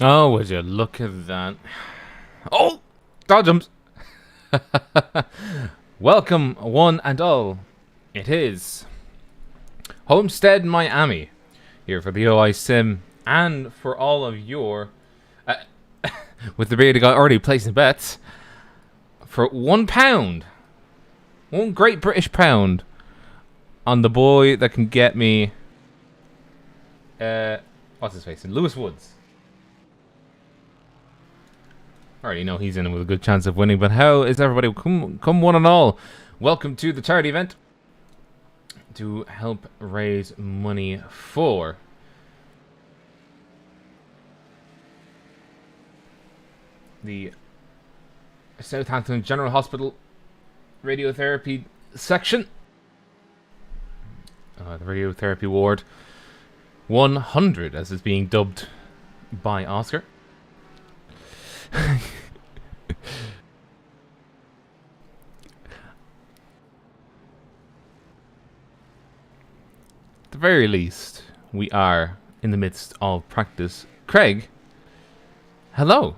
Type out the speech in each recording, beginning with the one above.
Oh, would you look at that? Oh, dodgems. Welcome, one and all. It is Homestead Miami here for the OI Sim and for all of your, with the big guy already placing bets for £1, one great British pound on the boy that can get me. What's his face? Lewis Woods. I already know he's in it with a good chance of winning, but how is everybody? Come one and all. Welcome to the charity event to help raise money for the Southampton General Hospital Radiotherapy section. The Radiotherapy ward 100, as it's being dubbed by Oscar. At the very least, we are in the midst of practice. Craig, hello.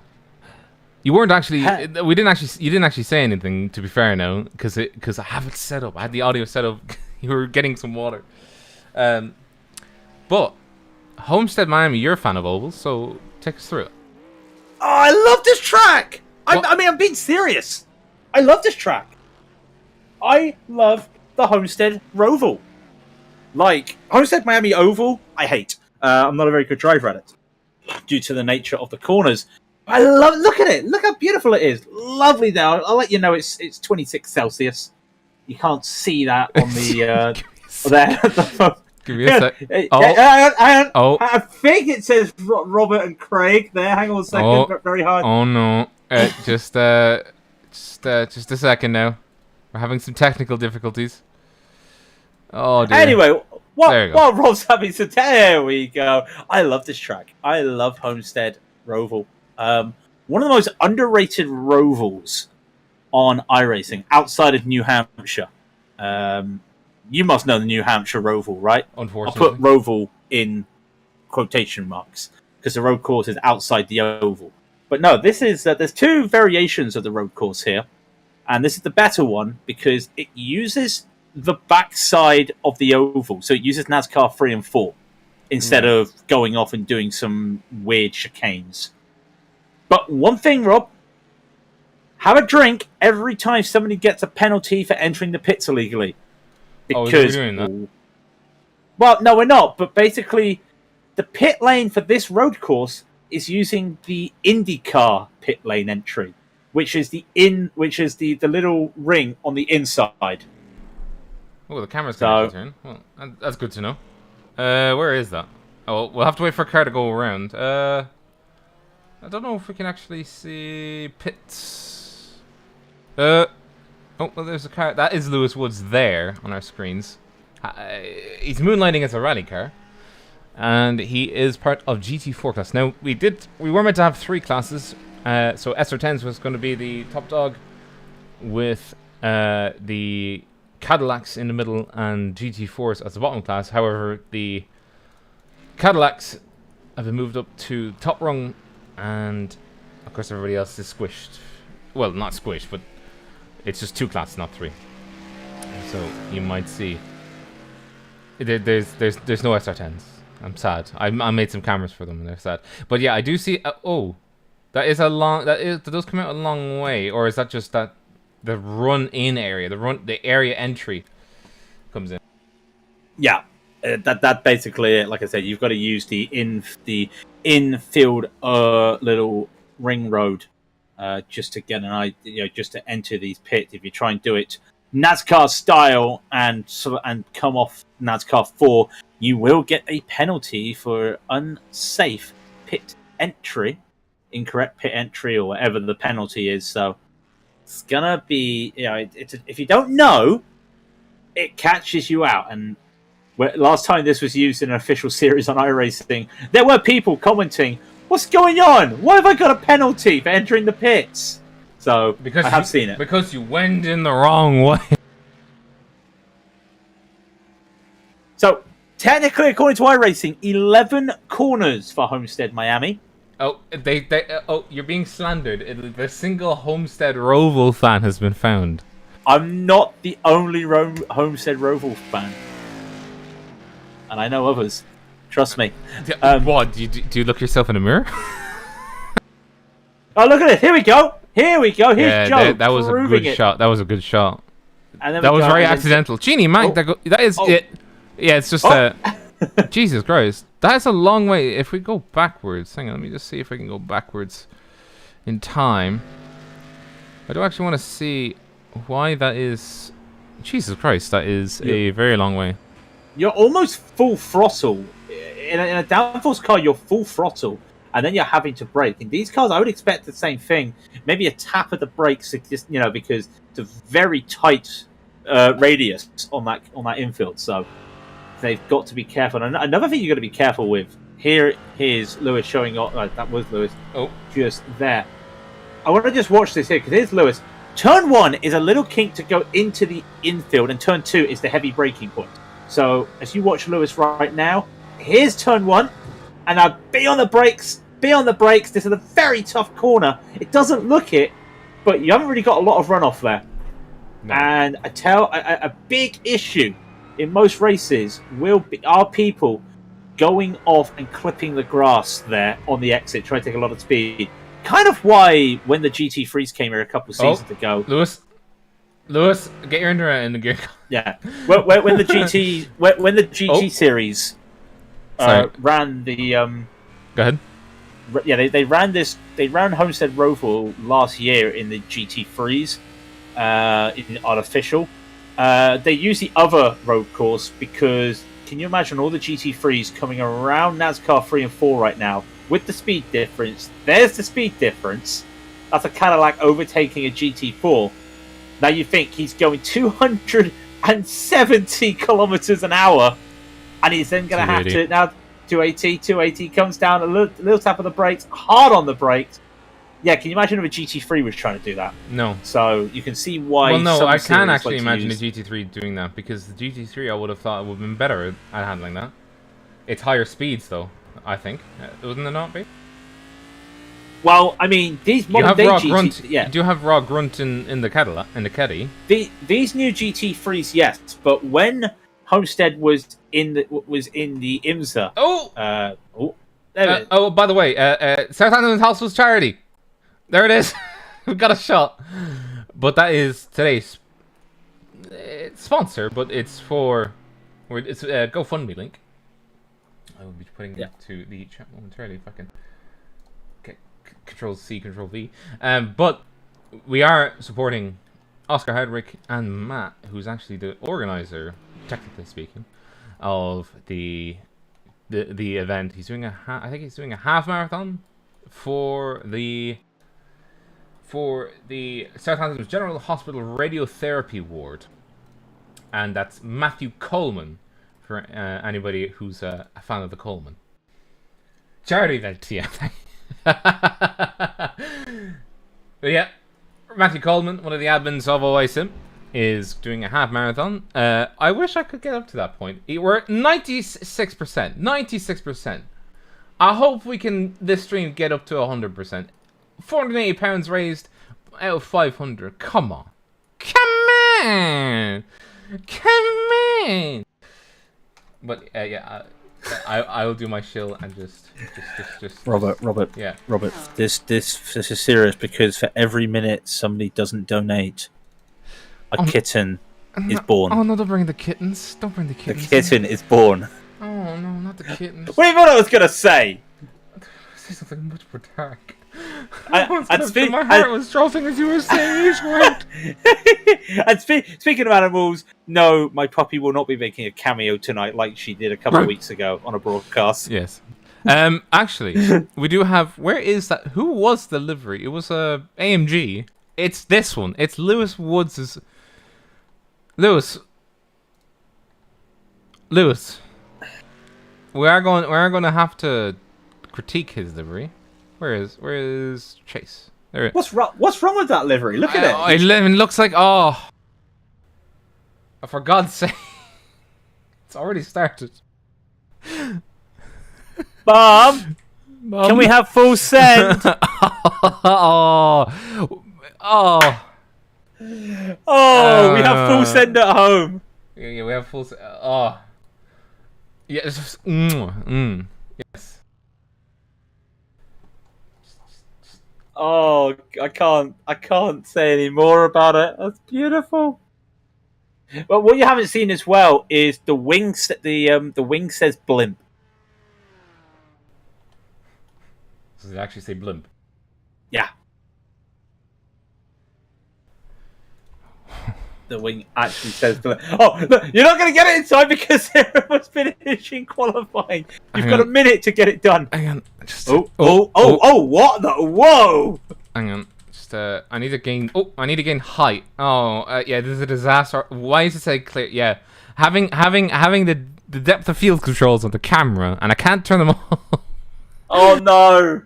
You weren't actually. We didn't actually. You didn't actually say anything. To be fair, now, because I have it set up. I had the audio set up. You were getting some water. But Homestead Miami, you're a fan of ovals, so take us through it. Oh, I love this track! I'm being serious. I love this track. I love the Homestead Roval. Like, Homestead Miami Oval, I hate. I'm not a very good driver at it, due to the nature of the corners. I love. Look at it. Look how beautiful it is. Lovely there. I'll let you know it's 26 Celsius. You can't see that on the there. Give me a sec. I think it says Robert and Craig there. Hang on a second. Very hard. Oh no! Just a second now. We're having some technical difficulties. Oh dear. Anyway, while Rob's having some, there we go. I love this track. I love Homestead Roval. One of the most underrated rovals on iRacing outside of New Hampshire. You must know the New Hampshire Roval, right? Unfortunately. I'll put Roval in quotation marks because the road course is outside the oval. But no, this is there's two variations of the road course here, and this is the better one because it uses the backside of the oval, so it uses NASCAR 3 and 4 instead of going off and doing some weird chicanes. But one thing, Rob, have a drink every time somebody gets a penalty for entering the pits illegally. Because, we're doing that? Well, no, we're not. But basically, the pit lane for this road course is using the IndyCar pit lane entry, which is the little ring on the inside. Oh, the camera's going to turn. Well, that's good to know. Where is that? Oh, we'll have to wait for a car to go around. I don't know if we can actually see pits. Oh, well, there's a car. That is Lewis Woods there on our screens. He's moonlighting as a rally car. And he is part of GT4 class. Now, we were meant to have 3 classes. So SR10s was going to be the top dog with the Cadillacs in the middle and GT4s as the bottom class. However, the Cadillacs have been moved up to top rung. And, of course, everybody else is squished. Well, not squished, but it's just 2 classes, not 3. So you might see there's no SR10s. I'm sad. I made some cameras for them, and they're sad. But yeah, I do see. That is a long. That does come out a long way, or is that just that the run-in area, the area entry comes in? Yeah, that basically it. Like I said, you've got to use the infield little ring road. Just to get an idea, just to enter these pits. If you try and do it NASCAR style and come off NASCAR 4, you will get a penalty for unsafe pit entry, incorrect pit entry, or whatever the penalty is. So it's gonna be, if you don't know, it catches you out. And last time this was used in an official series on iRacing, there were people commenting, "What's going on? Why have I got a penalty for entering the pits?" So, I have seen it. Because you went in the wrong way. So, technically, according to iRacing, 11 corners for Homestead Miami. Oh, oh, you're being slandered. The single Homestead Roval fan has been found. I'm not the only Homestead Roval fan, and I know others. Trust me. What? Do you look yourself in the mirror? Oh, look at it! Here we go. Here's Joe. That was a good shot. That was a good shot. And then that was very accidental. Genie, man, that is it. Yeah, it's just Jesus Christ. That's a long way. If we go backwards, hang on, let me just see if I can go backwards in time. I do actually want to see why that is. Jesus Christ, that is a very long way. You're almost full throttle. In a downforce car, you're full throttle, and then you're having to brake. In these cars, I would expect the same thing. Maybe a tap of the brakes, just because it's a very tight radius on that infield. So they've got to be careful. And another thing you've got to be careful with. Here's Lewis showing off. That was Lewis. Oh, just there. I want to just watch this here because here's Lewis. Turn 1 is a little kink to go into the infield, and turn 2 is the heavy braking point. So as you watch Lewis right now, here's turn 1, and now be on the brakes. Be on the brakes. This is a very tough corner. It doesn't look it, but you haven't really got a lot of runoff there. No. And a big issue in most races are people going off and clipping the grass there on the exit, trying to take a lot of speed. Kind of why when the GT3s came here a couple of seasons ago, Lewis, get your in the gear. Yeah, when the GT series ran the Go ahead. Yeah, they ran Homestead Roval last year in the GT3s, in artificial. They use the other road course because can you imagine all the GT3s coming around NASCAR 3 and 4 right now with the speed difference? There's the speed difference. That's a Cadillac overtaking a GT4. Now you think he's going 270 kilometers an hour, and he's then going to have to now 280 comes down a little tap of the brakes, hard on the brakes. Yeah, can you imagine if a GT3 was trying to do that? No. So you can see why. Well, no, I can actually imagine a GT3 doing that because the GT3 I would have thought would have been better at handling that. It's higher speeds though, I think. Wouldn't it not be? Well, I mean, these modern day GT... Yeah. Do you have raw grunt in the Cadillac, in the Caddy? These new GT3s, yes, but when Homestead was in the IMSA... By the way, Southampton Hospital's charity. There it is. We've got a shot. But that is today's sponsor, but it's for... It's a GoFundMe link. I will be putting it to the chat momentarily if I can... Control-C, Control-V. But we are supporting Oscar Hardwick and Matt, who's actually the organizer, technically speaking, of the event. He's doing I think he's doing a half marathon for the Southampton General Hospital Radiotherapy ward, and that's Matthew Coleman for anybody who's a fan of the Coleman charity event. Yeah. But yeah, Matthew Coleman, one of the admins of OISIM, is doing a half marathon. I wish I could get up to that point. We're at 96%. 96%. I hope we can, this stream, get up to 100%. £480 raised out of 500. Come on. Come on. Come on. But yeah, I will do my shill and just Robert. Yeah. Robert, this is serious because for every minute somebody doesn't donate, a kitten is born. Oh no! Don't bring the kittens. Don't bring the kittens. The kitten is born. Oh no! Not the kittens. What do you thought I was gonna say? Say something much more dark. My heart was dropping as you were saying each word. And speaking of animals, no, my puppy will not be making a cameo tonight like she did a couple of weeks ago on a broadcast. Yes. Actually, we do have... Where is that? Who was the livery? It was a AMG. It's this one. It's Lewis Woods'... Lewis. We are going to have to critique his livery. Where is Chase? There it is. What's wrong with that livery? Look at it. It looks like... Oh. For God's sake. It's already started. Mom, Can we have full send? Oh, We have full send at home. Yeah, we have full. Oh, yeah. It's just, yes. Oh, I can't say any more about it. That's beautiful. But what you haven't seen as well is the wing. The wing says blimp. Does it actually say blimp? Yeah. The wing actually says blimp. Oh, look, you're not going to get it in time because it was finishing qualifying. You've got a minute to get it done. Hang on. Just, what the? Whoa! Hang on. Just, I need to gain. Oh, I need to gain height. Oh, yeah. This is a disaster. Why does it say clear? Yeah, having the depth of field controls on the camera, and I can't turn them off. Oh no!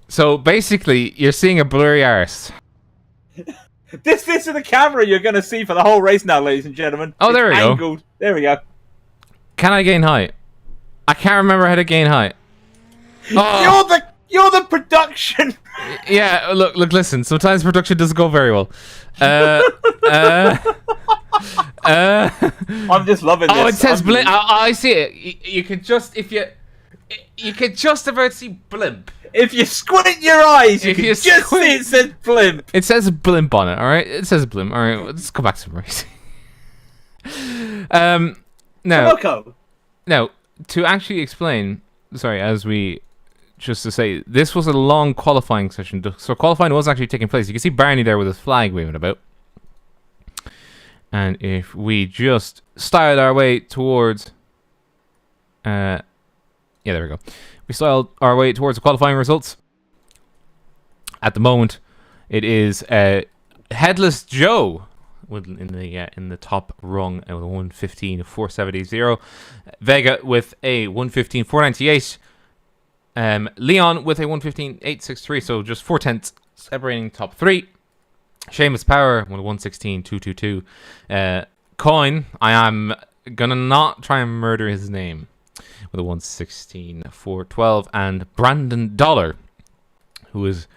So basically, you're seeing a blurry arse. This is the camera you're going to see for the whole race now, ladies and gentlemen. Oh, there we go. There we go. Can I gain height? I can't remember how to gain height. Oh. You're the production. Yeah, look, listen. Sometimes production doesn't go very well. I'm just loving this. Oh, it says blimp. I see it. You can just you can just about see blimp. If you squint your eyes, you can just see it says blimp. It says blimp on it. All right, it says blimp. All right, let's go back to racing. Now, to actually explain, just to say, this was a long qualifying session. So qualifying was actually taking place. You can see Barney there with his flag waving about. And if we just styled our way towards... yeah, there we go. We styled our way towards the qualifying results. At the moment, it is Headless Joe in the top rung with a 1:15.470. Vega with a 1:15.498. Leon with a 1:15.863. So just 4/10 separating top three. Seamus Power with a 1:16.222. Coin, I am gonna not try and murder his name, with a 1:16.412, and Brandon Dollar, who is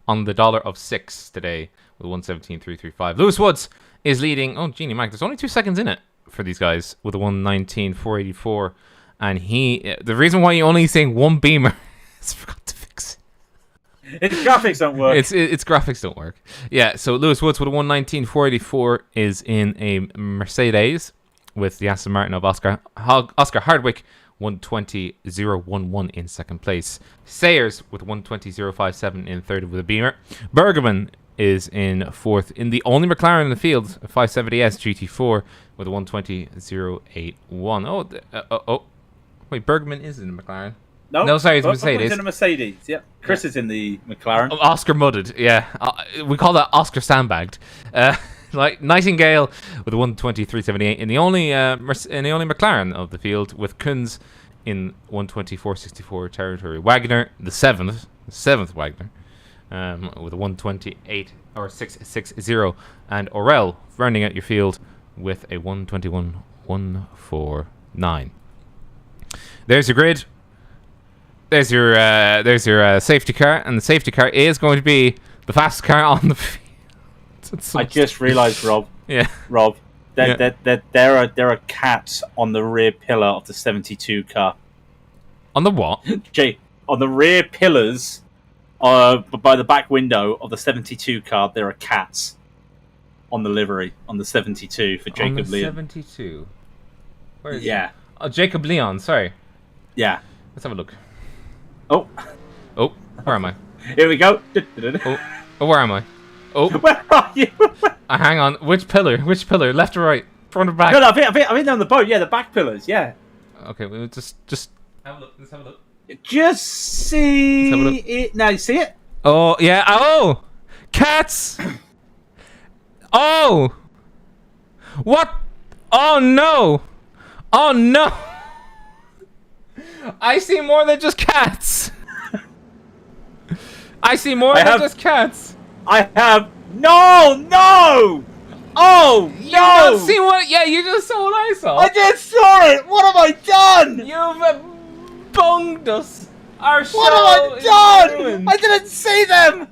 on the dollar of 6 today with 1:17.335. Lewis Woods is leading. Oh, Genie Mac, there's only 2 seconds in it for these guys with a 1:19.484, and the reason why you're only seeing one beamer is I forgot to fix it. Its graphics don't work. Its graphics don't work. Yeah, so Lewis Woods with a 1:19.484 is in a Mercedes with the Aston Martin of Oscar Hardwick. 1:20.011 in second place. Sayers with 1:20.057 in third with a Beamer. Bergman is in fourth in the only McLaren in the field, a 570S GT4 with a 1:20.081. Oh, wait, Bergman is in the McLaren. No, sorry, it's Mercedes. In a Mercedes. Yep. Chris is in the McLaren. Oscar mudded. Yeah, we call that Oscar sandbagged. Like Nightingale with a 1:23.78 in the only McLaren of the field, with Kunz in 1:24.64 territory. Wagner, the seventh Wagner, with a 1:28 or 660, and Orel rounding out your field with a 1:21.149. There's your grid. There's your safety car, and the safety car is going to be the fastest car on the field. I just realised, Rob. Yeah. Rob, there are cats on the rear pillar of the 72 car. On the what? Jay, on the rear pillars, by the back window of the 72 car, there are cats on the livery on the 72 for Jacob on the Leon. 72. Where is it? Oh, Jacob Leon. Sorry. Yeah. Let's have a look. Oh, where am I? Here we go. Oh, where am I? Oh, where are you? Hang on. Which pillar? Left or right? Front or back? No, I think on the boat. Yeah, the back pillars. Yeah. Okay, we'll just have a look. Let's have a look. Just see it. Now you see it? Oh yeah. Oh, cats. Oh. What? Oh no. Oh no. I see more than just cats. I see more than just cats. I have no. Oh you no! Don't see what? Yeah, you just saw what I saw. I just saw it. What have I done? You've bunged us. Our show What have is I done? ruined. I didn't see them.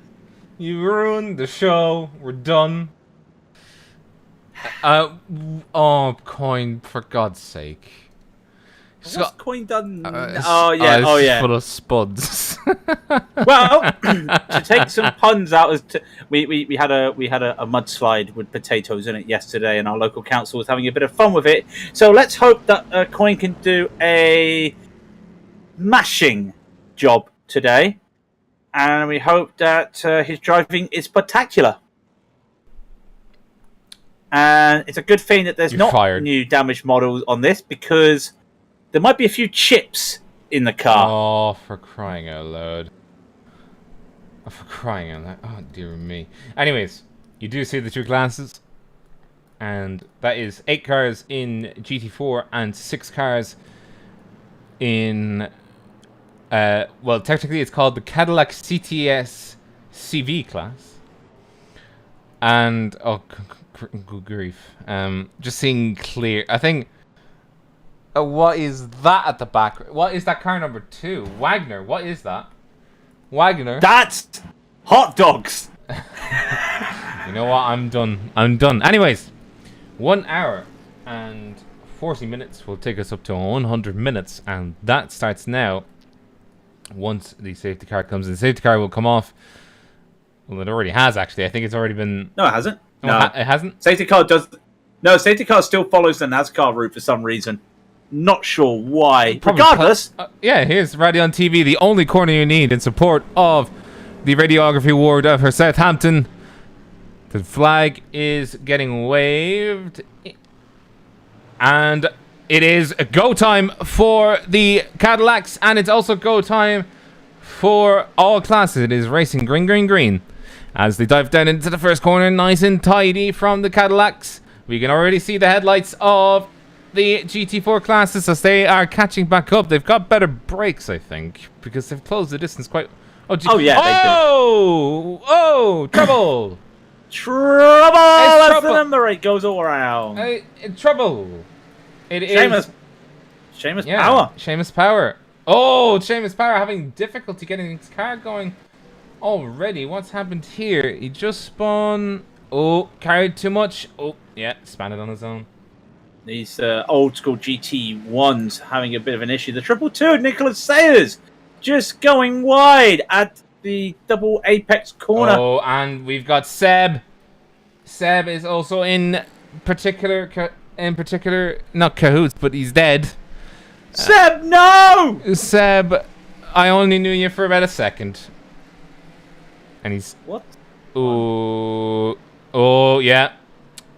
You ruined the show. We're done. Oh, Coin, for God's sake. What's Coin done? It's full of spuds. Well, to take some puns out, we had a mudslide with potatoes in it yesterday, and our local council was having a bit of fun with it. So let's hope that Coin can do a mashing job today, and we hope that his driving is spectacular. And it's a good thing that there's new damaged models on this, because there might be a few chips in the car. Oh, for crying out loud. Oh, for crying out loud. Oh, dear me. Anyways, you do see the two classes. And that is 8 cars in GT4 and 6 cars in... well, technically it's called the Cadillac CTS CV class. And... oh, good grief. Just seeing clear. I think... what is that at the back? What is that car number 2? Wagner. What is that? Wagner. That's hot dogs. You know what? I'm done. I'm done. Anyways, 1 hour and 40 minutes will take us up to 100 minutes, and that starts now. Once the safety car comes in, the safety car will come off. Well, it already has, actually. I think it's already been... No, it hasn't. Oh, No, it hasn't? Safety car does... No, safety car still follows the NASCAR route for some reason. Not sure why. Regardless... yeah, here's Raidillon TV, the only corner you need in support of the Radiography Award for Southampton. The flag is getting waved. And it is go time for the Cadillacs, and it's also go time for all classes. It is racing green, green, green. As they dive down into the first corner, nice and tidy from the Cadillacs. We can already see the headlights of the GT4 classes as they are catching back up. They've got better brakes, I think, because they've closed the distance quite... Oh, yeah. Oh, trouble. Trouble! That's the number 8 goes all around. Trouble. It Seamus. is... Seamus Power. Seamus Power. Oh, Seamus Power having difficulty getting his car going already. What's happened here? He just spun... Oh, carried too much. Oh, yeah, spun it on his own. These old school GT1s having a bit of an issue. The 222, Nicholas Sayers, just going wide at the double apex corner. Oh, and we've got Seb. Seb is also in particular, not cahoots, but he's dead. Seb, no! Seb, I only knew you for about a second. And he's... What? Oh, yeah.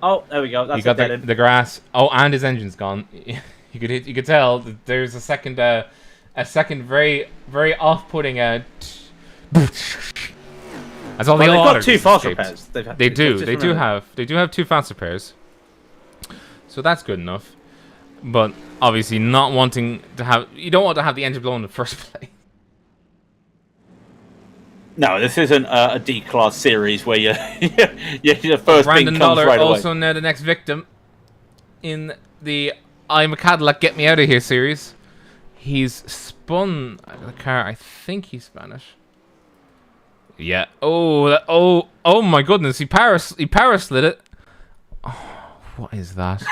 Oh, there we go. That's you got the grass. Oh, and his engine's gone. You could tell that there's a second very, very off-putting. That's all they've got two fast escaped. repairs. They do have 2 fast repairs. So that's good enough. But obviously, not wanting to have... You don't want to have the engine blown in the first place. No, this isn't a D-class series where you're the first thing comes Dollar right away. also now the next victim in the I'm a Cadillac, get me out of here series. He's spun the car. I think he's Spanish. Yeah. Oh my goodness. He power slid it. Oh, what is that?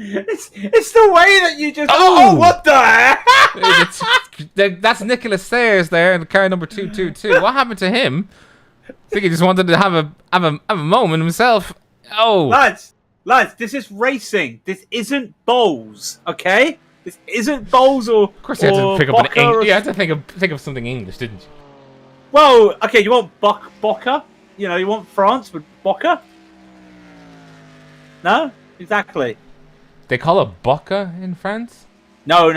It's the way that you just... Oh, what the heck? That's Nicholas Sayers there in car number 222. What happened to him? I think he just wanted to have a moment himself. Oh, lads, this is racing. This isn't bowls, okay? This isn't bowls or... Of course, you had to pick up an English. You had to think of something English, didn't you? Well, okay, you want Boca? You know, you want France with Boca? No, exactly. They call it Boca in France? No.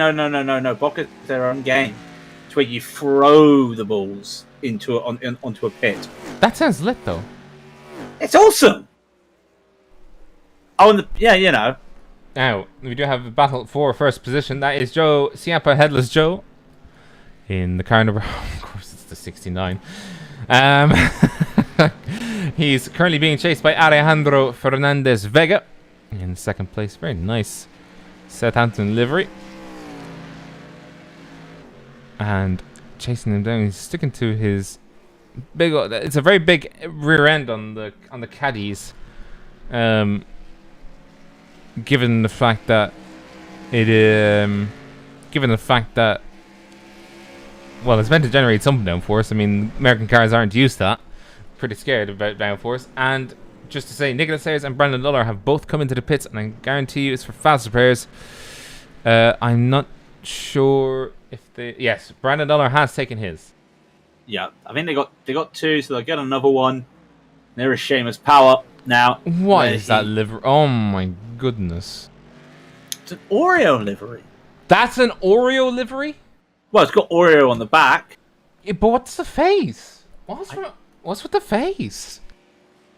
Boca's their own game. It's where you throw the balls onto a pit. That sounds lit, though. It's awesome. Oh, and you know. Now, we do have a battle for first position. That is Joe Siapa Headless Joe in the car number... Of course, it's the 69. He's currently being chased by Alejandro Fernandez Vega in second place. Very nice Southampton livery. and chasing him down. He's sticking to his big. It's a very big rear end on the caddies. Given the fact that well, it's meant to generate some downforce. I mean, American cars aren't used to that. Pretty scared about downforce. And just to say, Nicholas Sayers and Brandon Luller have both come into the pits, and I guarantee you it's for fast repairs. I'm not sure if they... Yes, Brandon Luller has taken his. Yeah, I think they got 2, so they'll get another one. There is Seamus Power now. What is that livery? Oh my goodness. It's an Oreo livery. That's an Oreo livery? Well, it's got Oreo on the back. Yeah, but what's the face? What's with the face?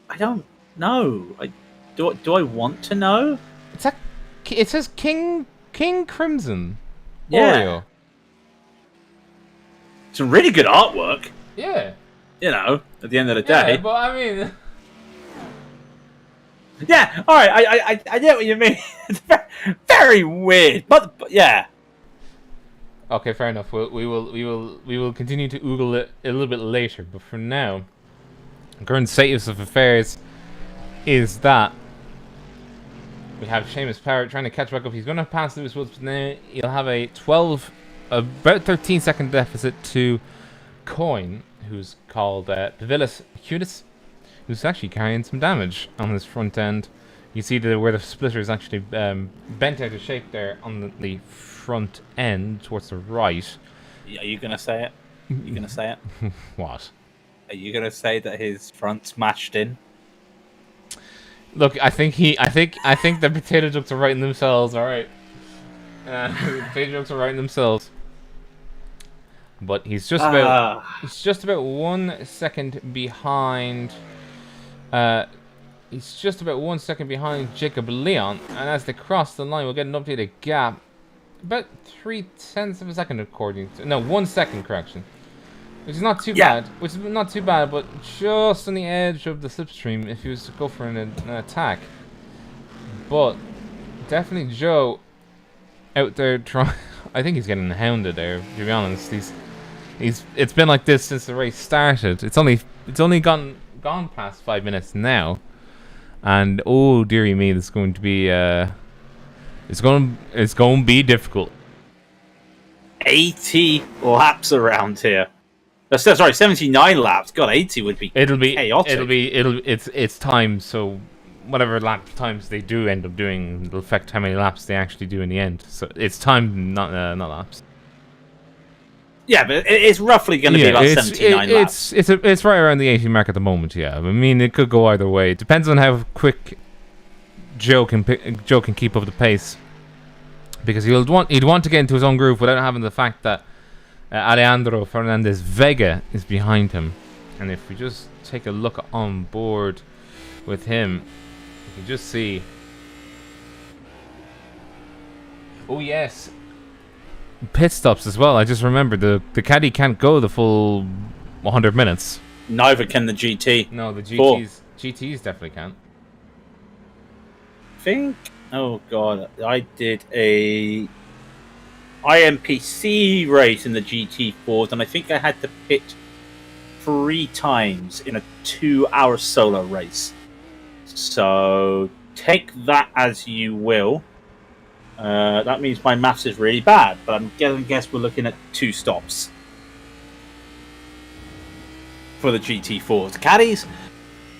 I don't know. Do I want to know? It says King Crimson. Yeah. Oreo. Some really good artwork. Yeah. You know, at the end of the day. Yeah, but I mean... Yeah, alright, I get what you mean. It's very weird. But yeah. Okay, fair enough. We will continue to oogle it a little bit later, but for now, the current status of affairs is that we have Seamus Power trying to catch back up. He's going to pass Lewis Woods, but now he'll have about 13-second deficit to Coyne, who's called Pavilis Hunis, who's actually carrying some damage on his front end. You see where the splitter is actually bent out of shape there on the front end towards the right. Are you going to say it? You going to say it? What? Are you going to say that his front smashed in? Look, I think the potato jokes are writing themselves, alright. The potato jokes are writing themselves. But he's just about 1 second behind. He's just about 1 second behind Jacob Leon, and as they cross the line, we'll get an updated gap. About 0.3 of a second, according to 1 second correction, which is not too bad. Which is not too bad, but just on the edge of the slipstream if he was to go for an attack. But definitely Joe out there trying. I think he's getting hounded there. To be honest, it's been like this since the race started. It's only gone past 5 minutes now, and oh dearie me, this is going to be it's going to be difficult. 80 laps around here. Sorry, 79 laps. God, 80 would be chaotic. It's time. So whatever lap times they do end up doing will affect how many laps they actually do in the end. So it's time, not laps. Yeah, but it's roughly going to be about 79 laps. It's right around the 80 mark at the moment. Yeah, I mean it could go either way. It depends on how quick Joe can keep up the pace, because he'd want to get into his own groove without having the fact that Alejandro Fernandez Vega is behind him. And if we just take a look on board with him, you can just see. Oh yes, pit stops as well. I just remembered the caddy can't go the full 100 minutes. Neither can the GT. No, the GTs definitely can't. Oh god, I did a IMPC race in the GT4s, and I think I had to pit 3 times in a 2-hour solo race. So take that as you will. That means my maths is really bad, but I'm gonna guess we're looking at 2 stops for the GT4s. The caddies,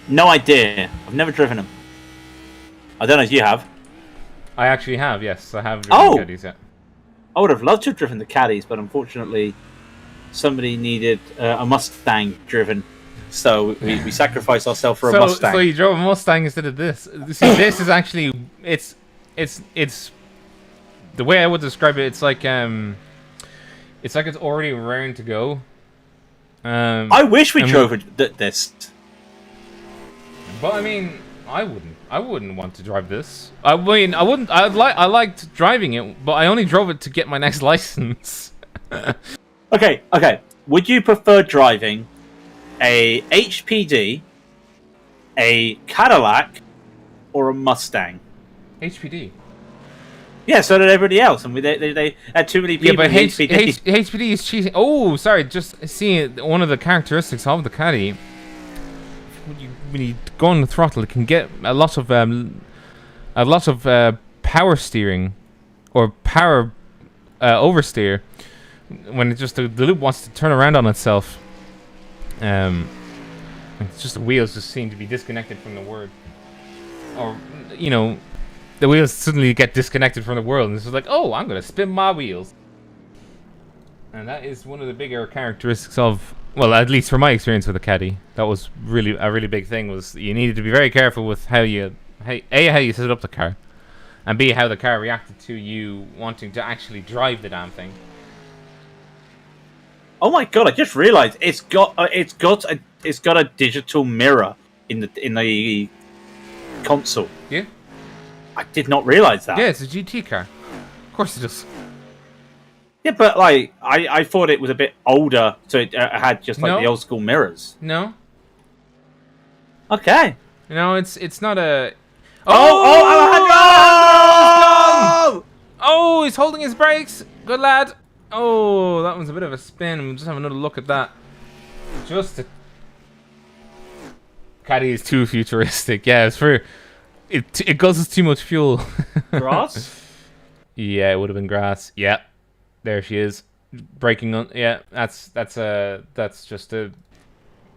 no idea. I've never driven them. I don't know if you have. I actually have, yes. I have driven the caddies, yeah. I would have loved to have driven the caddies, but unfortunately somebody needed a Mustang driven. So we sacrificed ourselves for a Mustang. So you drove a Mustang instead of this. See, this is actually... It's... The way I would describe it, it's like it's already raring to go. I wish we drove this. But I mean... I wouldn't want to drive this. I mean, I wouldn't. I liked driving it, but I only drove it to get my next license. Okay. Would you prefer driving a HPD, a Cadillac, or a Mustang? HPD. Yeah, so did everybody else, and they had too many people. Yeah, but in HPD. HPD is cheating. Oh, sorry. Just seeing one of the characteristics of the caddy. When you go on the throttle, it can get a lot of power steering or power oversteer when it just the loop wants to turn around on itself. It's just the wheels just seem to be disconnected from the word, or the wheels suddenly get disconnected from the world, and it's just like, oh, I'm gonna spin my wheels. And that is one of the bigger characteristics of, well, at least from my experience with the caddy, that was really a really big thing. Was you needed to be very careful with how you set up the car, and B, how the car reacted to you wanting to actually drive the damn thing. Oh my god! I just realised it's got a digital mirror in the console. Yeah. I did not realise that. Yeah, it's a GT car. Of course it does. Yeah, but like I thought it was a bit older, so it had just like the old school mirrors. No. Okay. It's not a. Oh! Oh, he's holding his brakes. Good lad. Oh, that one's a bit of a spin. We'll just have another look at that. Caddy is too futuristic. Yeah, it's for it guzzles too much fuel. Grass? Yeah, it would have been grass. Yeah, there she is, breaking on. Yeah, that's just a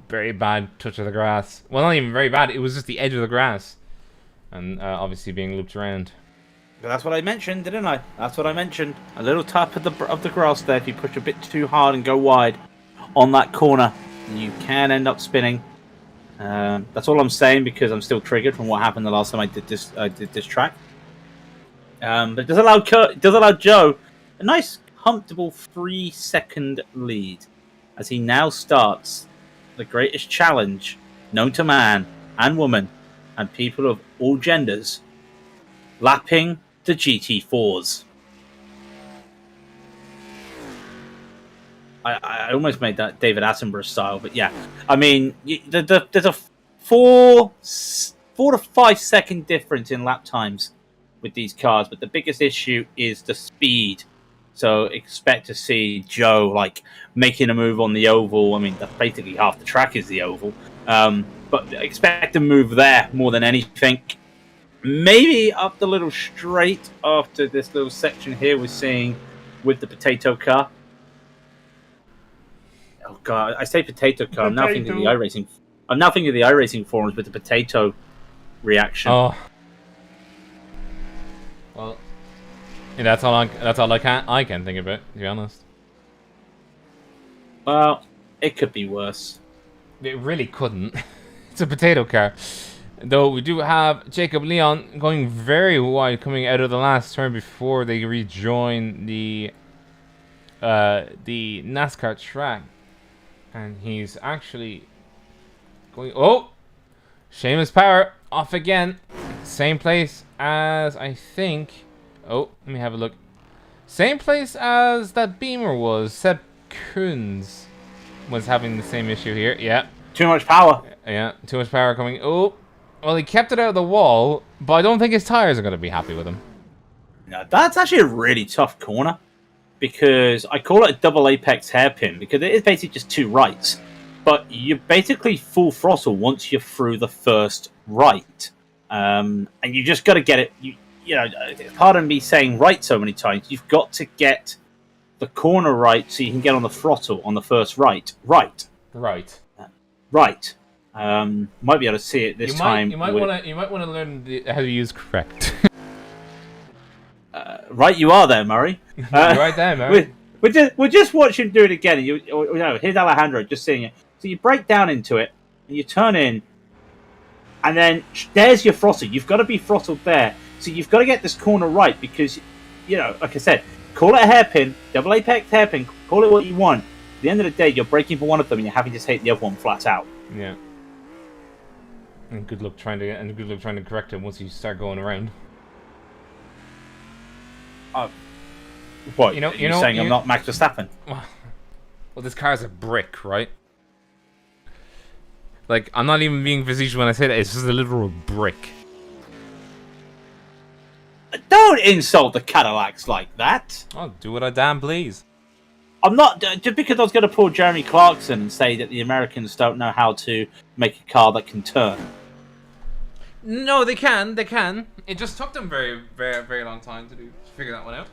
very bad touch of the grass. Well, not even very bad. It was just the edge of the grass, and obviously being looped around. But that's what I mentioned, didn't I? That's what I mentioned. A little tap of the grass there. If you push a bit too hard and go wide on that corner, you can end up spinning. That's all I'm saying because I'm still triggered from what happened the last time I did this track. But it does allow Joe a nice, comfortable 3-second lead as he now starts the greatest challenge known to man and woman and people of all genders, lapping the GT4s. I almost made that David Attenborough style, but yeah. I mean, there's a 4 to 5 second difference in lap times with these cars, but the biggest issue is the speed. So expect to see Joe like making a move on the oval. I mean, that's basically half the track is the oval. But expect a move there more than anything. Maybe up the little straight after this little section here we're seeing with the potato car. Oh god, I say potato car. I'm now thinking of the iRacing. I'm now thinking of the iRacing forums with the potato reaction. Oh, well, yeah, that's all I can think of it. To be honest. Well, it could be worse. It really couldn't. It's a potato car. Though we do have Jacob Leon going very wide, coming out of the last turn before they rejoin the NASCAR track, and he's actually going. Oh, Seamus Power off again, same place as I think. Oh, let me have a look. Same place as that Beamer was. Seb Koons was having the same issue here. Yeah. Too much power. Yeah, too much power coming. Oh. Well, he kept it out of the wall, but I don't think his tires are going to be happy with him. No, that's actually a really tough corner because I call it a double apex hairpin because it is basically just two rights, but you're basically full throttle once you're through the first right, and you just got to get it. Pardon me saying right so many times. You've got to get the corner right so you can get on the throttle on the first right. Right. Might be able to see it this time. You might want to learn how to use correct. Right, you are there, Murray. You're right there, Murray. We're just watching him do it again. Here's Alejandro just seeing it. So you break down into it and you turn in, and then there's your throttle. You've got to be throttled there. So you've got to get this corner right because, like I said, call it a hairpin, double apex hairpin, call it what you want. At the end of the day, you're braking for one of them and you're having to take the other one flat out. Yeah. And good luck trying to correct it once you start going around. What? You're saying I'm not Max Verstappen? Well, this car's a brick, right? Like, I'm not even being facetious when I say that. It's just a literal brick. Don't insult the Cadillacs like that. I'll do what I damn please. I'm not just because I was going to pull Jeremy Clarkson and say that the Americans don't know how to make a car that can turn. No, they can. They can. It just took them very, very, very long time to figure that one out.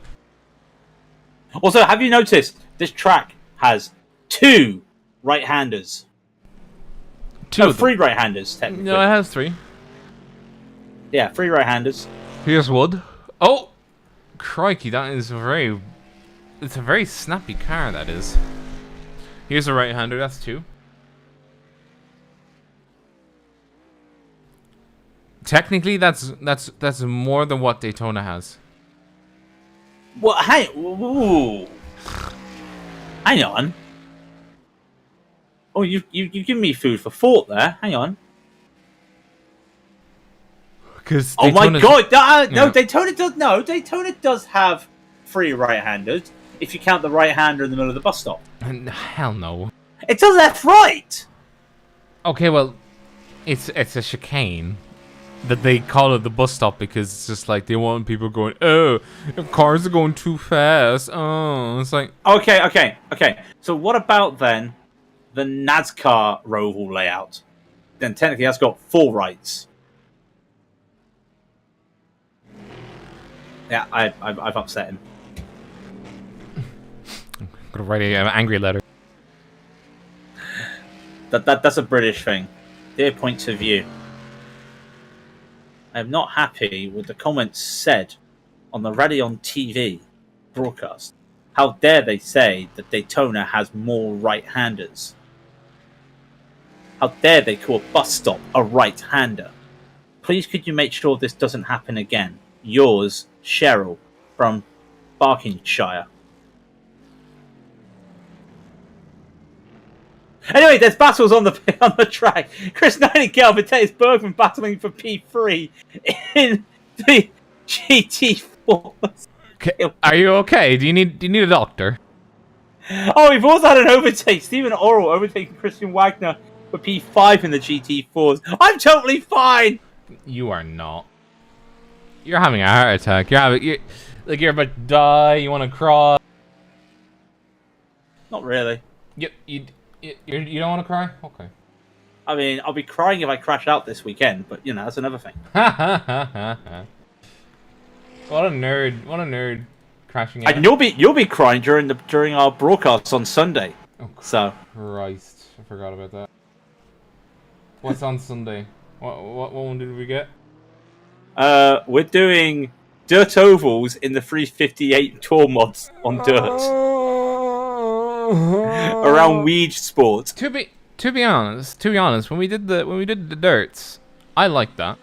Also, have you noticed this track has 2 right-handers? 3 right-handers, technically. No, it has 3. Yeah, 3 right-handers. Here's wood. Oh! Crikey, that is very... It's a very snappy car, that is. Here's a right-hander, that's 2. Technically, that's more than what Daytona has. Well, hey, ooh. Hang on. Oh, you give me food for thought there. Hang on. Because oh my god! No, Daytona does have 3 right-handers if you count the right-hander in the middle of the bus stop. Hell no. It's a left-right. Okay, well, it's a chicane. That they call it the bus stop because it's just like they want people going, oh, cars are going too fast. Oh, it's like... Okay. So what about then the NASCAR roval layout? Then technically that's got 4 rights. Yeah, I've upset him. I'm gonna write an angry letter. That's a British thing. Their points of view. I am not happy with the comments said on the Raidillon TV broadcast. How dare they say that Daytona has more right-handers? How dare they call a bus stop a right-hander? Please could you make sure this doesn't happen again? Yours, Cheryl, from Berkshire. Anyway, there's battles on the track. Chris Nightingale and Matthias Bergman battling for P3 in the GT4. Okay. Are you okay? Do you need a doctor? Oh, we've also had an overtake. Stephen Orrell overtaking Christian Wagner for P5 in the GT4s. I'm totally fine. You are not. You're having a heart attack. You're about to die. You want to cry. Not really. You don't want to cry? Okay. I mean, I'll be crying if I crash out this weekend, but, you know, that's another thing. What a nerd crashing out. And you'll be crying during our broadcasts on Sunday. Oh, so. Christ. I forgot about that. What's on Sunday? What one did we get? We're doing dirt ovals in the 358 tour mods on dirt. Around weed sport. To be honest, when we did the dirts, I liked that.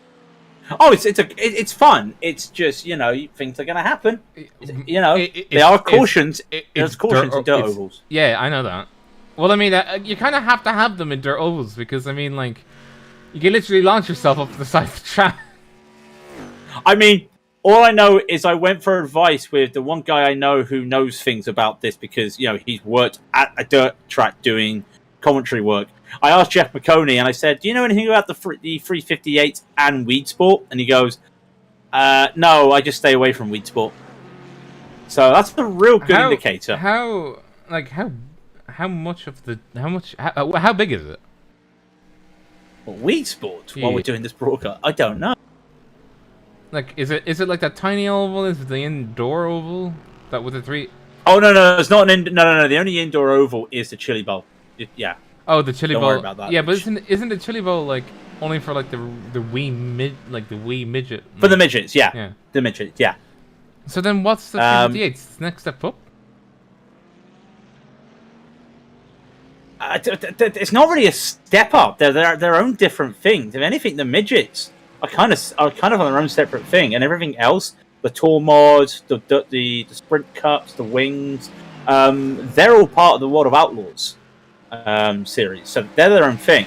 Oh, it's fun. It's just, you know, things are gonna happen. You know, there are cautions. There's cautions in dirt ovals. Yeah, I know that. Well, I mean, you kind of have to have them in dirt ovals because I mean, like, you can literally launch yourself up the side of the track. I mean, all I know is I went for advice with the one guy I know who knows things about this because, you know, he's worked at a dirt track doing commentary work. I asked Jeff McConey and I said, do you know anything about the 358 and weed sport? And he goes, no, I just stay away from weed sport. So that's a real good indicator. How big is it? Well, weed sport while we're doing this broadcast? I don't know. Like, is it like that tiny oval? Is it the indoor oval? That with the 3? Oh no, it's not an no. The only indoor oval is the Chili Bowl. Yeah. Oh, the Chili Bowl. Don't worry about that. Yeah, but isn't the Chili Bowl like only for like the wee midget? For the midgets, yeah. Yeah. The midgets, yeah. So then, what's the 358? It's the next step up. It's not really a step up. They're their own different things. If anything, the midgets are kind of on their own separate thing, and everything else, the tour mods, the sprint cups, the wings, they're all part of the World of Outlaws series. So they're their own thing.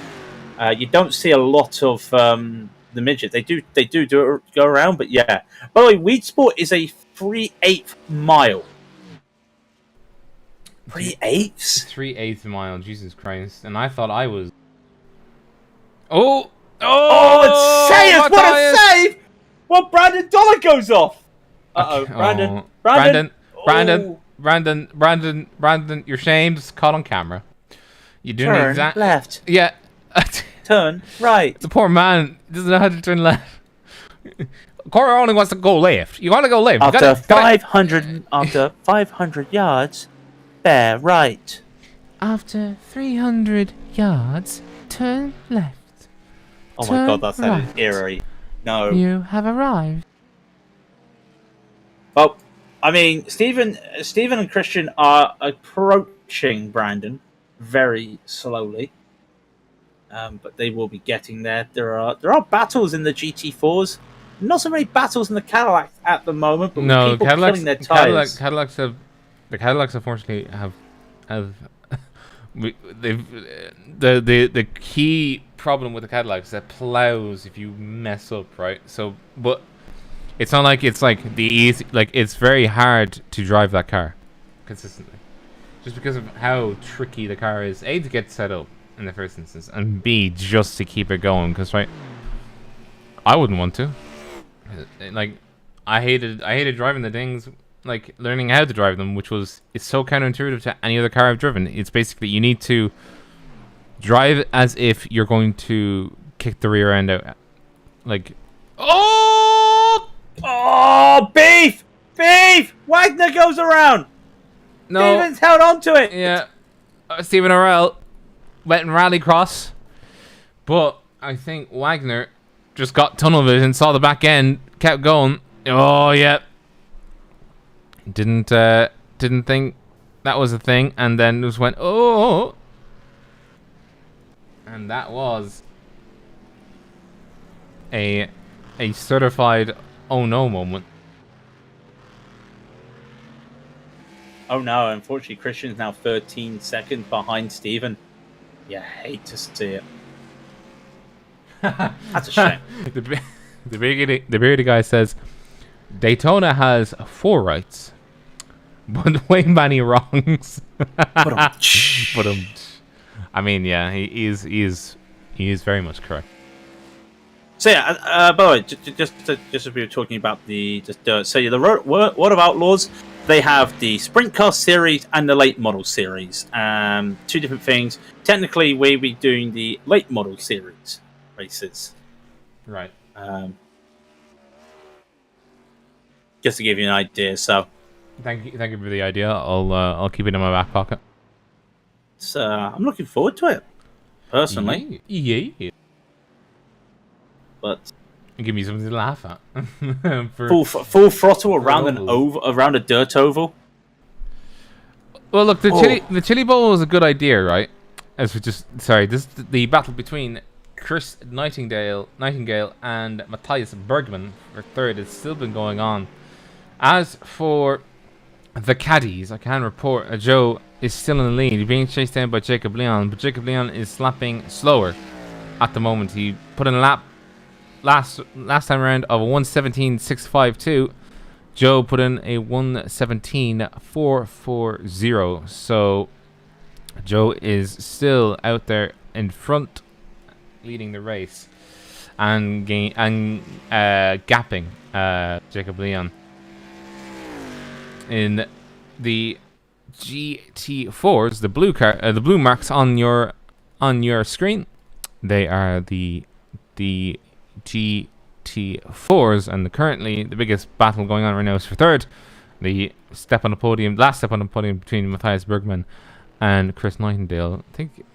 You don't see a lot of the midget. They do go around, but yeah. By the way, Weed Sport is a 3/8 mile. 3/8? 3/8 mile, Jesus Christ! And I thought I was. Oh, it's saved! What a save! Well, Brandon Dollar goes off. Uh-oh. Okay. Brandon. Oh. Brandon. Brandon, you're shamed. It's caught on camera. You're doing the Turn exact... left. Yeah. Turn right. The poor man doesn't know how to turn left. Cora only wants to go left. You want to go left. After 500 yards, bear right. After 300 yards, turn left. Oh my god, that sounded eerie. No. You have arrived. Well, I mean, Stephen and Christian are approaching Brandon very slowly, but they will be getting there. There are battles in the GT4s. Not so many battles in the Cadillac at the moment, but No, people Cadillacs, killing their tires. Cadillacs unfortunately have the key problem with the Cadillacs is that plows if you mess up, right? So, but it's not like it's like the easy, like it's very hard to drive that car consistently, just because of how tricky the car is. A, to get set up in the first instance, and B, just to keep it going. Because right, I wouldn't want to. Like, I hated driving the things. Like learning how to drive them, which was it's so counterintuitive to any other car I've driven. It's basically you need to drive as if you're going to kick the rear end out. Like, oh, beef! Wagner goes around. no, Steven's held on to it. yeah, Stephen Orell went in rallycross, but I think Wagner just got tunnel vision, saw the back end, kept going. Oh yeah. Didn't think that was a thing, and then just went oh, and that was a certified oh no moment. Oh no! Unfortunately, Christian's now 13 seconds behind Stephen. Yeah, hate to see it. That's a shame. The bearded guy says Daytona has 4 rights. But way many wrongs. But I mean, yeah, he is very much correct. So yeah, by the way, just as we were talking about the dirt. So yeah, the World of Outlaws, they have the Sprint Car Series and the Late Model Series. 2 different things. Technically, we'll be doing the Late Model Series races. Right. Just to give you an idea. So. Thank you for the idea. I'll keep it in my back pocket. So I'm looking forward to it, personally. Yeah. But give me something to laugh at. full throttle around a dirt oval. Well, look, the chili bowl was a good idea, right? The battle between Chris Nightingale and Matthias Bergman for third has still been going on. As for the caddies, I can report Joe is still in the lead, being chased down by Jacob Leon, but Jacob Leon is slapping slower at the moment. He put in a lap last time around of a 1:17.652. Joe put in a 1:17.440. So Joe is still out there in front, leading the race and gapping Jacob Leon. In the GT4s, the blue marks on your screen, they are the GT4s, and currently the biggest battle going on right now is for third. The last step on the podium between Matthias Bergman and Chris Nightingale. I think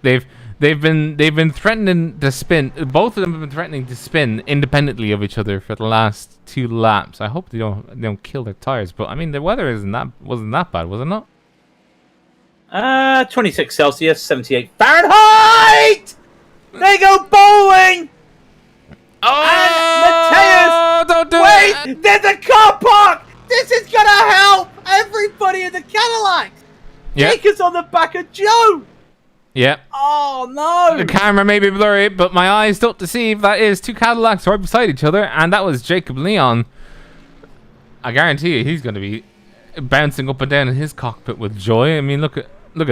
they've been threatening to spin. Both of them have been threatening to spin independently of each other for the last 2 laps. I hope they don't kill their tires. But I mean, the weather wasn't that bad, was it not? 26 Celsius, 78 Fahrenheit. They go bowling. Oh, and Matthias, wait! There's a car park. This is gonna help everybody in the Cadillac. Yeah. Jacob's on the back of Joe. Yeah. Oh no! The camera may be blurry, but my eyes don't deceive. That is 2 Cadillacs right beside each other, and that was Jacob Leon. I guarantee you, he's going to be bouncing up and down in his cockpit with joy. I mean, look at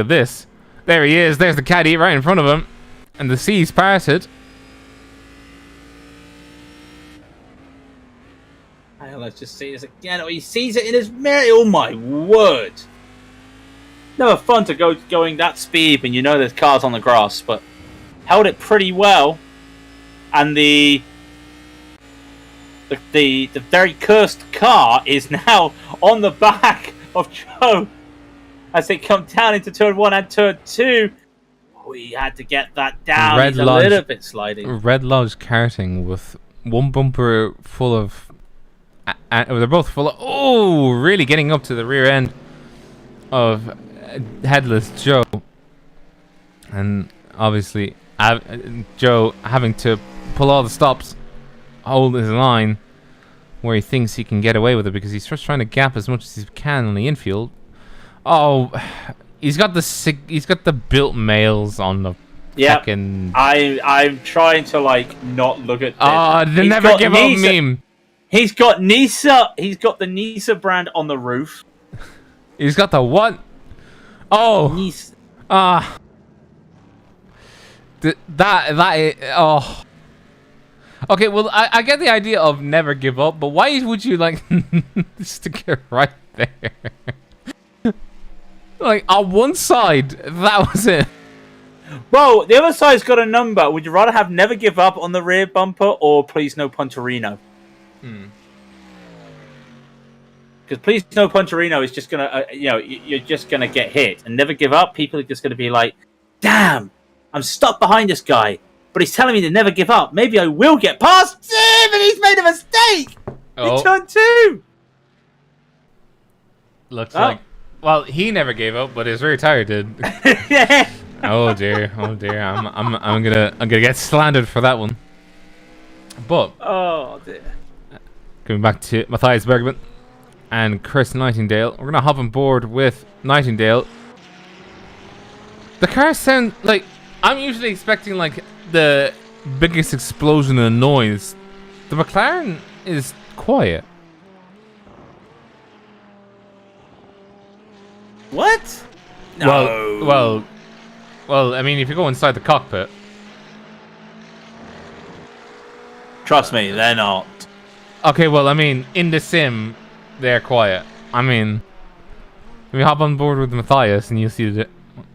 this. There he is. There's the caddy right in front of him, and the seas parted. Yeah, let's just see this again. Oh, he sees it in his mirror. Oh my word! Never fun to going that speed when you know there's cars on the grass, but held it pretty well. And the very cursed car is now on the back of Joe as they come down into turn 1 and turn 2. We had to get that down. He's a little bit sliding. Red Lodge karting with one bumper full of... they're both full of... Oh, really getting up to the rear end of Headless Joe. And obviously, Joe having to pull all the stops, hold his line where he thinks he can get away with it because he's just trying to gap as much as he can on the infield. Oh, he's got the built males on the fucking... I'm trying to not look at this. Oh, the never give up meme. He's got Nisa. He's got the Nisa brand on the roof. He's got the what? Oh, Nisa. Oh. Okay, well, I get the idea of never give up, but why would you stick it right there? On one side, that was it. Well, the other side's got a number. Would you rather have never give up on the rear bumper or please no Punterino? Because please no Punterino is just gonna, you're just gonna get hit, and never give up. People are just gonna be like, "Damn, I'm stuck behind this guy, but he's telling me to never give up. Maybe I will get past him, and he's made a mistake in turn 2." Looks like, well, he never gave up, but his rear tire did. Yeah. Oh dear. I'm gonna get slandered for that one. But oh dear. Coming back to Matthias Bergman and Chris Nightingale, we're gonna hop on board with Nightingale. The cars sound like, I'm usually expecting the biggest explosion of noise. The McLaren is quiet. What? No. Well, I mean, if you go inside the cockpit. Trust me, they're not. Okay, well, I mean, in the sim, they're quiet. I mean, if you hop on board with Matthias and you see the...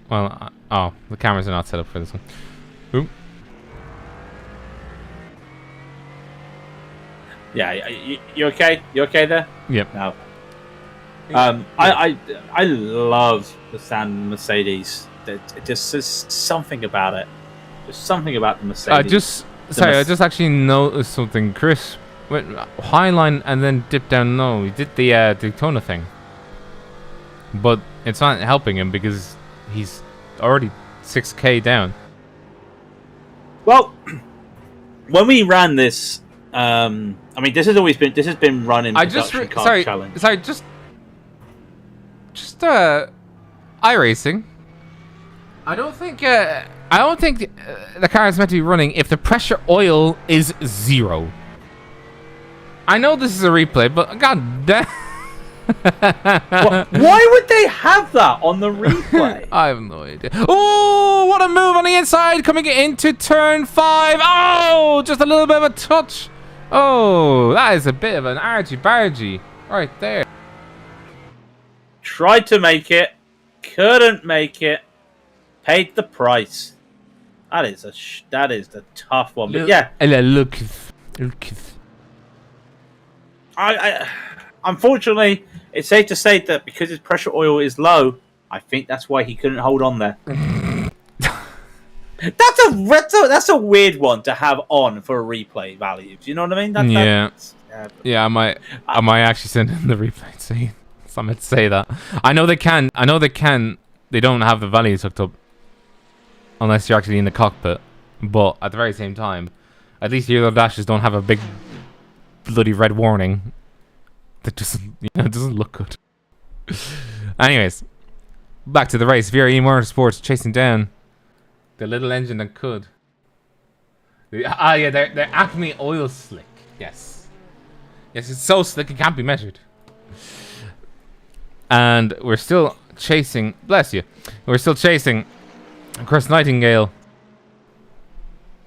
Well, the cameras are not set up for this one. Boom. Yeah, you okay? You okay there? Yep. No. I love the sound of the Mercedes. It just says something about it. There's something about the Mercedes. I just actually noticed something. Chris went high line and then dipped down low. He did the Daytona thing, but it's not helping him because he's already 6K down. Well, when we ran this, I mean, this has been run in production car challenge. Sorry, just iRacing. I don't think the car is meant to be running if the pressure oil is 0. I know this is a replay, but god damn. Why would they have that on the replay? I have no idea. Oh, what a move on the inside coming into turn 5. Oh, just a little bit of a touch. Oh, that is a bit of an argy-bargy right there. Tried to make it, couldn't make it, paid the price. That is the tough one. But yeah, look. I unfortunately, it's safe to say that because his pressure oil is low, I think that's why he couldn't hold on there. That's a weird one to have on for a replay value. Do you know what I mean? Yeah, I might actually send in the replay saying I meant to say that. I know they can. They don't have the values hooked up unless you're actually in the cockpit. But at the very same time, at least the other dashes don't have a big bloody red warning that doesn't look good. Anyways, back to the race. VRE Motorsports chasing down the little engine that could. They're Acme oil slick. Yes, it's so slick it can't be measured. And we're still chasing. Bless you. We're still chasing Chris Nightingale.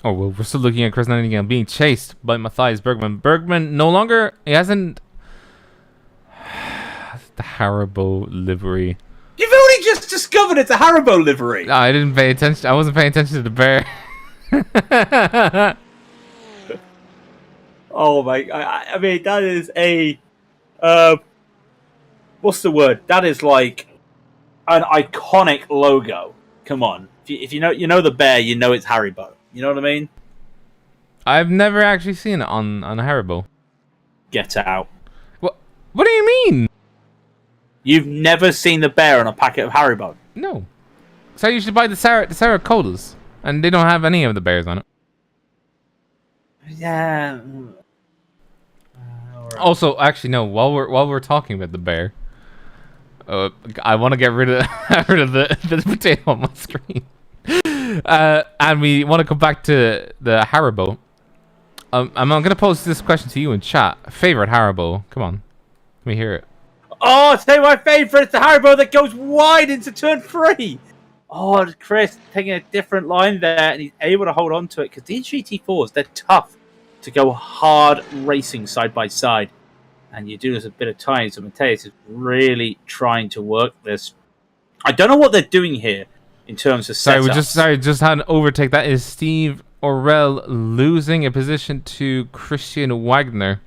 Oh, well, we're still looking at Chris Nightingale being chased by Matthias Bergman. Bergman no longer. He hasn't the Haribo livery. You've only just discovered it's a Haribo livery. No, I didn't pay attention. I wasn't paying attention to the bear. Oh my! I mean, that is a what's the word? That is like an iconic logo. Come on, if you know the bear, you know it's Haribo. You know what I mean? I've never actually seen it on Haribo. Get out! What do you mean? You've never seen the bear on a packet of Haribo? No. So you should buy the Sarah Colas, and they don't have any of the bears on it. Yeah. Right. Also, actually, no. While we're talking about the bear, I want to get rid of the potato on my screen, and we want to come back to the Haribo. I'm gonna pose this question to you in chat. Favorite Haribo? Come on, let me hear it. Oh, say my favourite, it's the Haribo that goes wide into turn 3. Oh, Chris taking a different line there, and he's able to hold on to it because these GT4s, they're tough to go hard racing side by side. And you do this a bit of time, so Mateus is really trying to work this. I don't know what they're doing here in terms of setups. Sorry, just had an overtake. That is Steve Orell losing a position to Christian Wagner.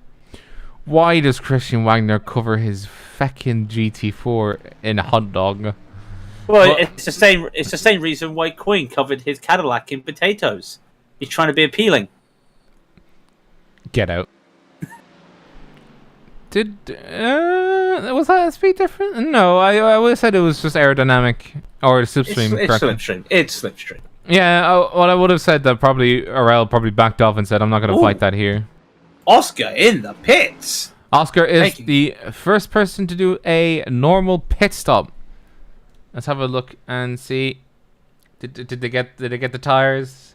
Why does Christian Wagner cover his feckin' GT4 in a hot dog? Well, it's the same. It's the same reason why Quinn covered his Cadillac in potatoes. He's trying to be appealing. Get out. Was that speed different? No, I would have said it was just aerodynamic or slipstream. It's slipstream. It's slipstream. Yeah, what I would have said that probably Orell probably backed off and said, "I'm not going to fight that here." Oscar in the pits. Oscar is the first person to do a normal pit stop. Let's have a look and see. Did they get the tires?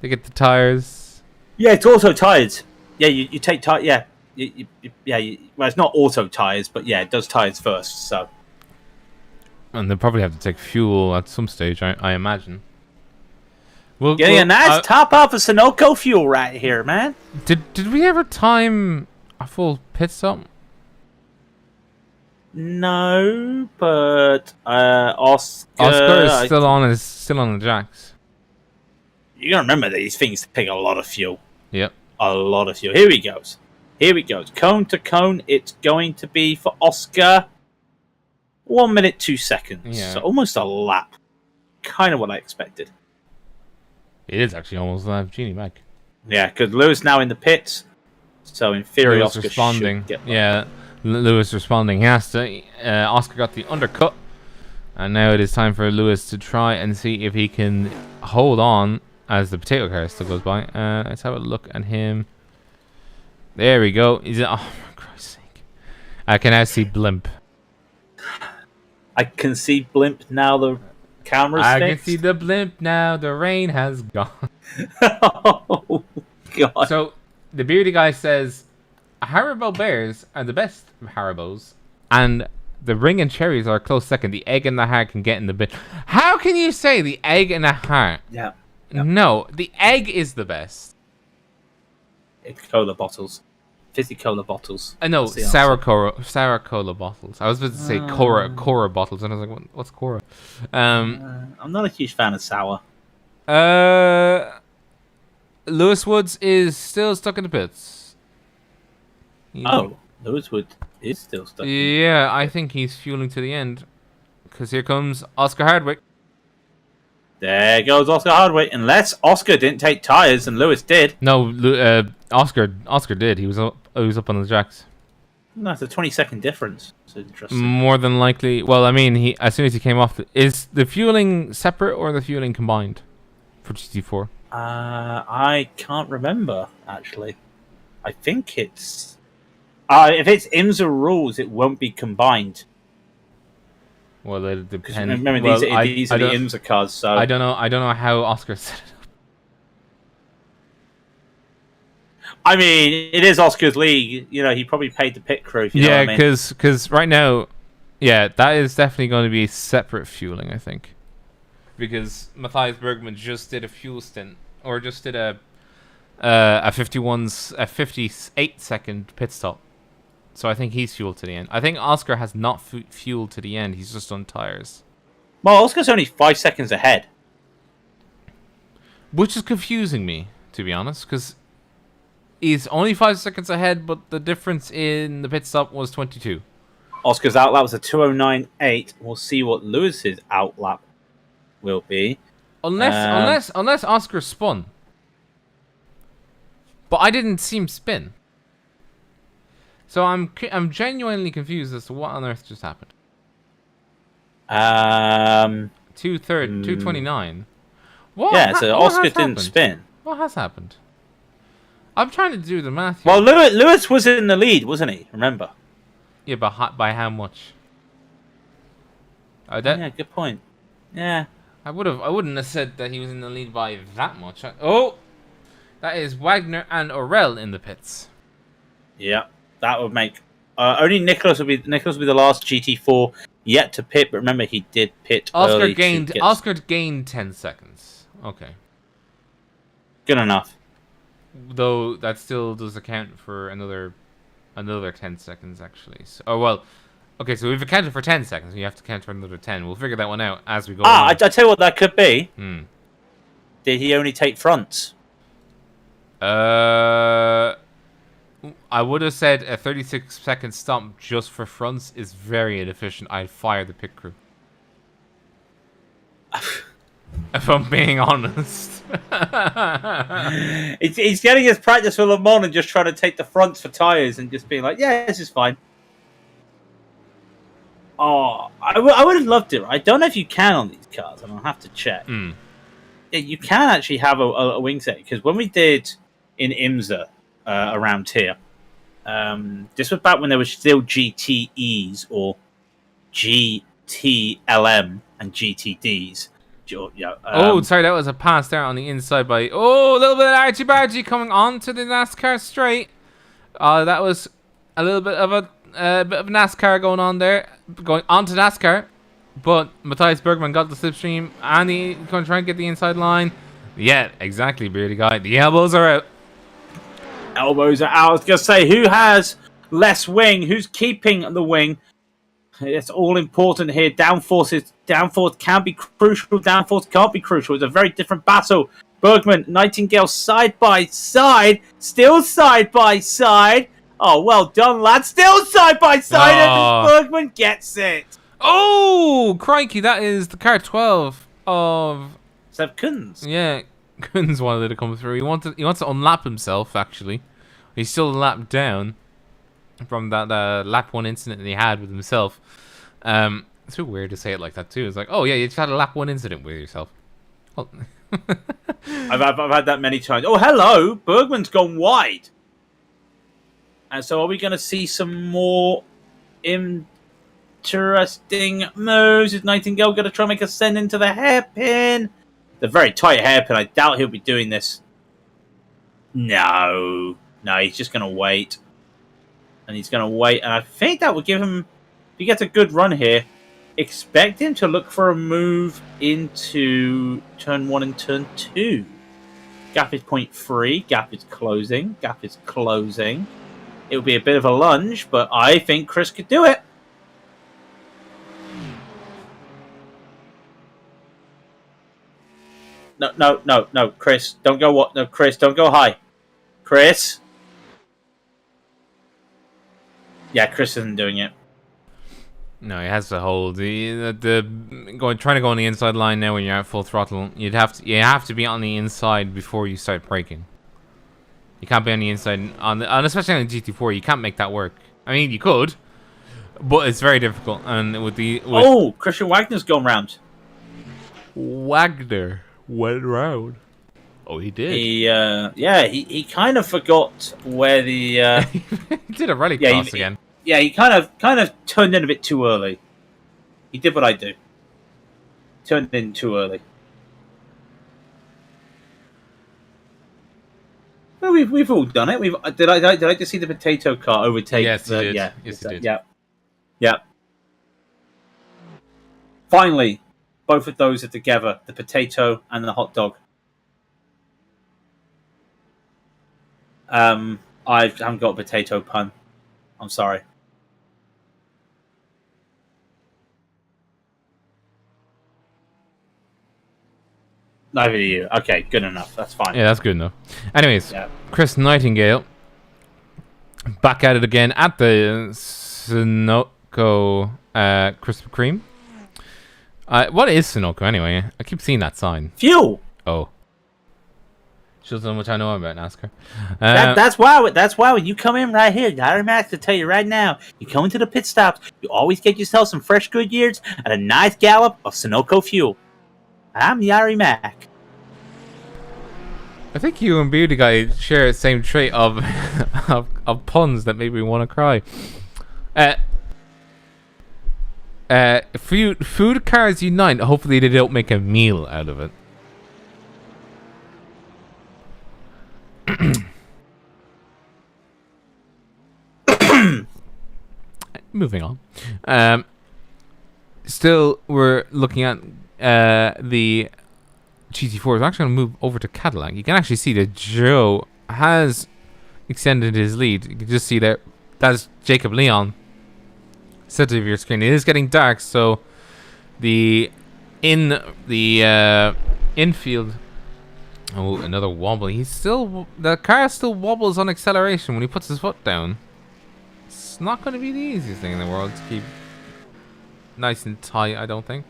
They get the tires. Yeah, it's auto tires. Yeah, you take tire. Yeah, well, it's not auto tires, but yeah, it does tires first. So, and they'll probably have to take fuel at some stage, I imagine. Well, getting a nice top off of Sunoco fuel right here, man. Did we ever time a full pit stop? No, but Oscar is still on the jacks. You gotta remember that these things take a lot of fuel. Yep. A lot of fuel. Here he goes. Cone to cone. It's going to be for Oscar 1 minute 2 seconds. Yeah. So almost a lap. Kind of what I expected. It is actually almost a Genie back. Yeah, because Lewis now in the pits. So in theory, Lewis Oscar responding. should get Yeah, Lewis responding. He has to. Oscar got the undercut, and now it is time for Lewis to try and see if he can hold on as the potato car still goes by. Let's have a look at him. There we go. He's oh for Christ's sake! I can now see Blimp. I can see Blimp now. The camera's fixed. Can see the Blimp now. The rain has gone. Oh God! So the beardy guy says, Haribo bears are the best of Haribos, and the ring and cherries are a close second. The egg and the heart can get in the bin. How can you say the egg and the heart? Yeah. No, the egg is the best. It's cola bottles. Fizzy cola bottles. I know, sour cola bottles. I was about to say Cora bottles, and I was like, what's Cora? I'm not a huge fan of sour. Lewis Woods is still stuck in the pits. Lewis Woods is still stuck. Yeah, I think he's fueling to the end. Because here comes Oscar Hardwick. There goes Oscar Hardwick. Unless Oscar didn't take tires and Lewis did. No, Oscar did. He was up on the jacks. No, it's a 20-second difference. It's interesting. More than likely. Well, I mean, as soon as he came off, is the fueling separate or the fueling combined for GT4? I can't remember actually. I think it's if it's IMSA rules, it won't be combined. Well, it depends. Remember, these are the IMSA cars, so I don't know how Oscar set it up. I mean, it is Oscar's league. You know, he probably paid the pit crew. If you know what I mean. because right now, yeah, that is definitely going to be separate fueling, I think, because Matthias Bergman just did a fuel stint, or just did a 58-second pit stop. So I think he's fueled to the end. I think Oscar has not fueled to the end. He's just on tires. Well, Oscar's only 5 seconds ahead. Which is confusing me, to be honest, because he's only 5 seconds ahead, but the difference in the pit stop was 22. Oscar's outlap was a 2:09.8. We'll see what Lewis's outlap will be. Unless Oscar spun. But I didn't see him spin. So I'm genuinely confused as to what on earth just happened. 229. What? Yeah, so Oscar didn't spin. What has happened? I'm trying to do the math here. Well, Lewis was in the lead, wasn't he? Remember? Yeah, but by how much? Yeah, good point. Yeah. I wouldn't have said that he was in the lead by that much. That is Wagner and Orell in the pits. Yeah, that would make only Nicholas will be the last GT4 yet to pit. But remember, he did pit. Oscar gained 10 seconds. Okay, good enough. Though that still does account for another 10 seconds actually. So, okay, so we've accounted for 10 seconds. You have to count for another 10. We'll figure that one out as we go. I tell you what that could be. Did he only take fronts? I would have said a 36-second stop just for fronts is very inefficient. I'd fire the pit crew. If I'm being honest. He's getting his practice for Le Mans and just trying to take the fronts for tyres and just being like, yeah, this is fine. Oh, I would have loved it. I don't know if you can on these cars, and I'll have to check. Yeah, you can actually have a wing set, because when we did in IMSA around here, this was back when there was still GTEs or GTLM and GTDs. Sorry, that was a pass there on the inside by... Oh, a little bit of argy-bargy coming onto the NASCAR straight. That was a little bit of a bit of NASCAR going on there. Going onto NASCAR. But Matthias Bergman got the slipstream and he's going to try and get the inside line. Yeah, exactly, beardy guy. The elbows are out. Elbows are out. I was going to say, who has less wing? Who's keeping the wing? It's all important here. Downforce can be crucial. Downforce can't be crucial. It's a very different battle. Bergman, Nightingale side by side. Still side by side. Oh, well done, lad. Still side by side. And Bergman gets it. Oh, crikey. That is the car 12 of... Seb Kunz. Yeah, Kunz wanted to come through. He wants to unlap himself, actually. He's still a lap down from that lap 1 incident that he had with himself. It's so weird to say it like that, too. It's like, oh, yeah, you just had a lap 1 incident with yourself. Well... I've had that many times. Oh, hello. Bergman's gone wide. And so are we going to see some more interesting moves? Is Nightingale going to try and make a send into the hairpin? The very tight hairpin. I doubt he'll be doing this. No, he's just going to wait. And he's going to wait. And I think that would give him, if he gets a good run here, expect him to look for a move into turn 1 and turn 2. Gap is 0.3. Gap is closing. Gap is closing. It will be a bit of a lunge, but I think Chris could do it. No, Chris, don't go what? No, Chris, don't go high. Chris. Yeah, Chris isn't doing it. No, he has to hold trying to go on the inside line now when you're at full throttle. You have to be on the inside before you start braking. You can't be on the inside and especially on the GT4. You can't make that work. I mean, you could, but it's very difficult. And Christian Wagner's gone round. Wagner went round. Oh, he did. He kind of forgot where the he did a rally cross again. Yeah, he kind of turned in a bit too early. He did what I do. Turned in too early. Well, we've all done it. Did I just see the potato car overtake? Yes, you did. Yes, you did. Yeah. Finally, both of those are together: the potato and the hot dog. I haven't got a potato pun. I'm sorry. Neither do you. Okay, good enough. That's fine. Yeah, that's good enough. Anyways, Yeah. Chris Nightingale back at it again at the Sunoco Krispy Kreme. What is Sunoco anyway? I keep seeing that sign. Fuel. Oh. Shows how much I know about NASCAR. That's why. That's why when you come in right here, Larry Max to tell you right now, you come into the pit stops, you always get yourself some fresh Goodyears and a nice gallop of Sunoco fuel. I'm Yari Mac. I think you and Beauty Guy share the same trait of of puns that made me want to cry. Food Cars Unite. Hopefully they don't make a meal out of it. Moving on. Still, we're looking at the GT4 is actually going to move over to Cadillac. You can actually see that Joe has extended his lead. You can just see that that's Jacob Leon. Center of your screen. It is getting dark, so the infield. Oh, another wobble. The car still wobbles on acceleration when he puts his foot down. It's not going to be the easiest thing in the world to keep nice and tight, I don't think.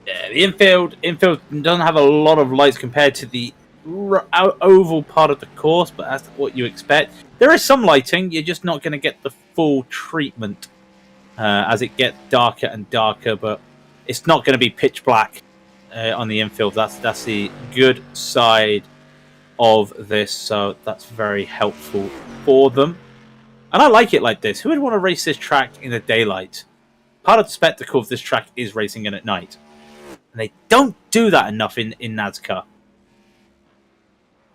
Yeah, the infield doesn't have a lot of lights compared to the oval part of the course, but that's what you expect. There is some lighting. You're just not going to get the full treatment as it gets darker and darker, but it's not going to be pitch black on the infield. That's the good side of this, so that's very helpful for them. And I like it like this. Who would want to race this track in the daylight? Part of the spectacle of this track is racing it at night. And they don't do that enough in NASCAR.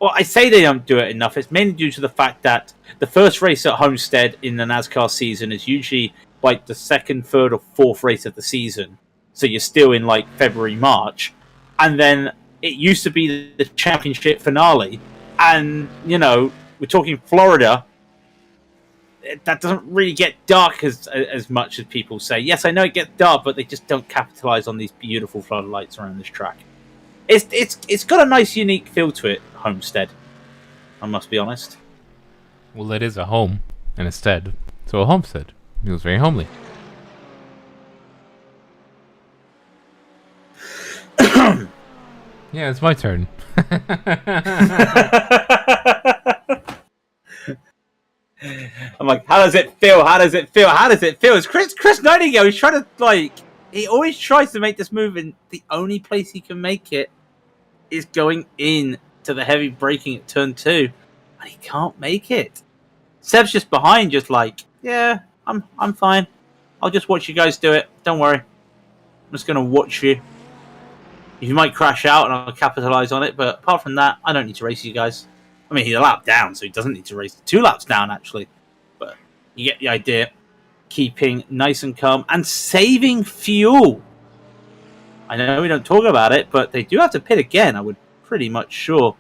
Well, I say they don't do it enough. It's mainly due to the fact that the first race at Homestead in the NASCAR season is usually like the second, third, or fourth race of the season. So you're still in like February, March. And then it used to be the championship finale. And, you know, we're talking Florida. That doesn't really get dark as much as people say. Yes, I know it gets dark, but they just don't capitalize on these beautiful floodlights around this track. It's got a nice, unique feel to it, Homestead. I must be honest. Well, it is a home and a stead, so a homestead feels very homely. Yeah, it's my turn. I'm like, how does it feel? How does it feel? How does it feel? It's Chris Nightingale. He's trying to, he always tries to make this move, and the only place he can make it is going in to the heavy braking at turn 2. And he can't make it. Seb's just behind, just like, yeah, I'm fine. I'll just watch you guys do it. Don't worry. I'm just going to watch you. You might crash out, and I'll capitalize on it, but apart from that, I don't need to race you guys. I mean, he's a lap down, so he doesn't need to race. 2 laps down, actually. But you get the idea. Keeping nice and calm and saving fuel. I know we don't talk about it, but they do have to pit again, I would pretty much sure.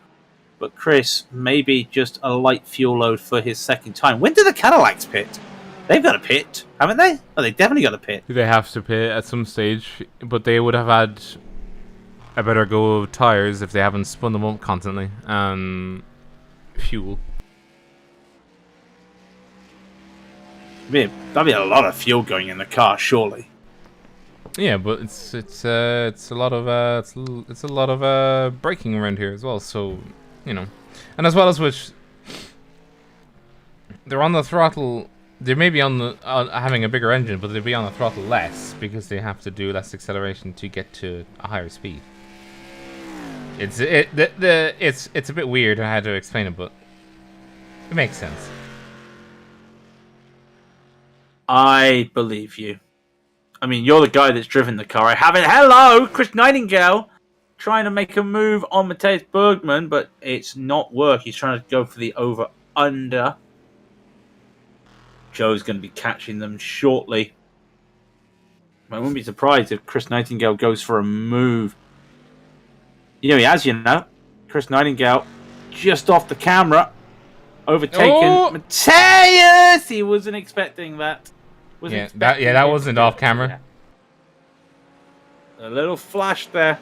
But Chris, maybe just a light fuel load for his second time. When do the Cadillacs pit? They've got a pit, haven't they? Oh, they definitely got a pit. They have to pit at some stage, but they would have had a better go of tires if they haven't spun them up constantly. Fuel. That'd be a lot of fuel going in the car, surely. Yeah, but it's a lot of braking around here as well. So, you know, and as well as which, they're on the throttle. They may be on the having a bigger engine, but they'll be on the throttle less because they have to do less acceleration to get to a higher speed. It's a bit weird how to explain it, but it makes sense. I believe you. I mean, you're the guy that's driven the car. I haven't. Hello, Chris Nightingale, trying to make a move on Matthias Bergman, but it's not work. He's trying to go for the over-under. Joe's going to be catching them shortly. I wouldn't be surprised if Chris Nightingale goes for a move. You know he has, Chris Nightingale, just off the camera. overtaken Mateus. He wasn't expecting that. That wasn't off camera. Yeah. A little flash there.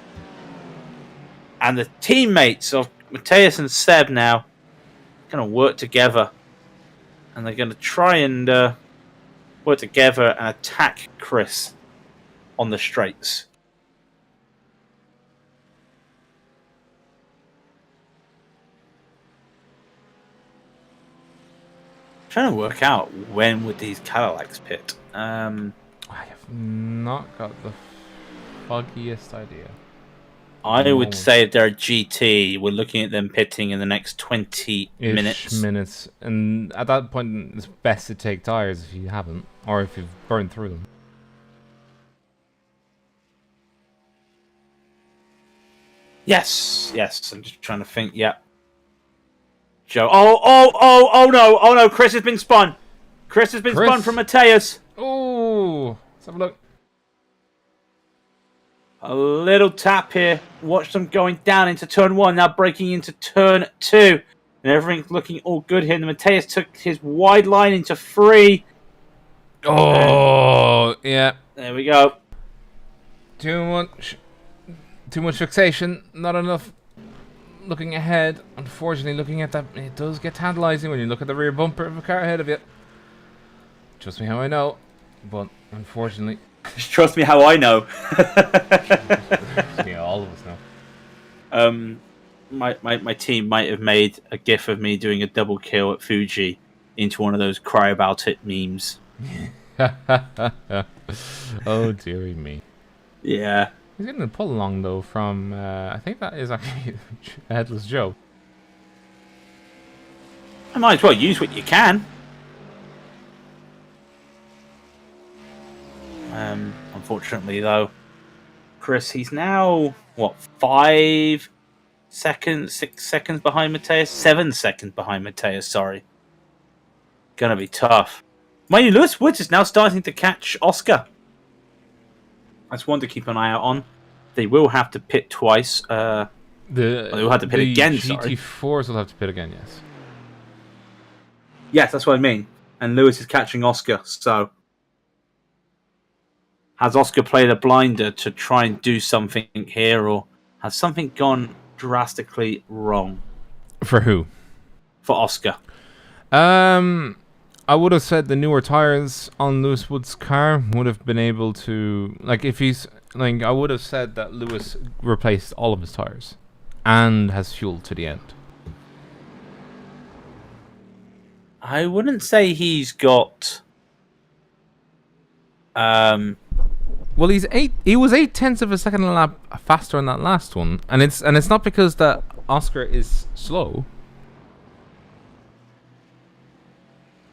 And the teammates of Mateus and Seb now going to work together. And they're going to try and work together and attack Chris on the straights. I'm trying to work out when would these Cadillacs pit. I have not got the foggiest idea. I would say if they're a GT, we're looking at them pitting in the next 20 minutes. And at that point, it's best to take tires if you haven't, or if you've burned through them. Yes. I'm just trying to think. Yeah. Joe. Oh no! Chris has been spun. Chris has been spun from Mateus. Oh, let's have a look. A little tap here. Watch them going down into turn 1. Now breaking into turn 2. And everything's looking all good here. And Mateus took his wide line into 3. Oh, yeah. There we go. Too much fixation. Not enough looking ahead. Unfortunately, looking at that, it does get tantalizing when you look at the rear bumper of a car ahead of you. Trust me how I know. But unfortunately... Trust me how I know. Yeah, all of us know. My team might have made a gif of me doing a double kill at Fuji into one of those cry about it memes. Oh dearie me. Yeah. He's getting a pull along though from I think that is actually Headless Joe. I might as well use what you can. Unfortunately, though, Chris, he's now, 5 seconds, 6 seconds behind Mateus? 7 seconds behind Mateus, sorry. Gonna be tough. Mind you, Lewis Woods is now starting to catch Oscar. That's one to keep an eye out on. They will have to pit twice. They will have to pit again, GT4s will have to pit again, yes. Yes, that's what I mean. And Lewis is catching Oscar, so... Has Oscar played a blinder to try and do something here, or has something gone drastically wrong? For who? For Oscar. I would have said the newer tires on Lewis Wood's car would have been able to... I would have said that Lewis replaced all of his tires and has fuel to the end. I wouldn't say he's got... Well, he was 8/10 of a second a lap faster on that last one, and it's not because that Oscar is slow.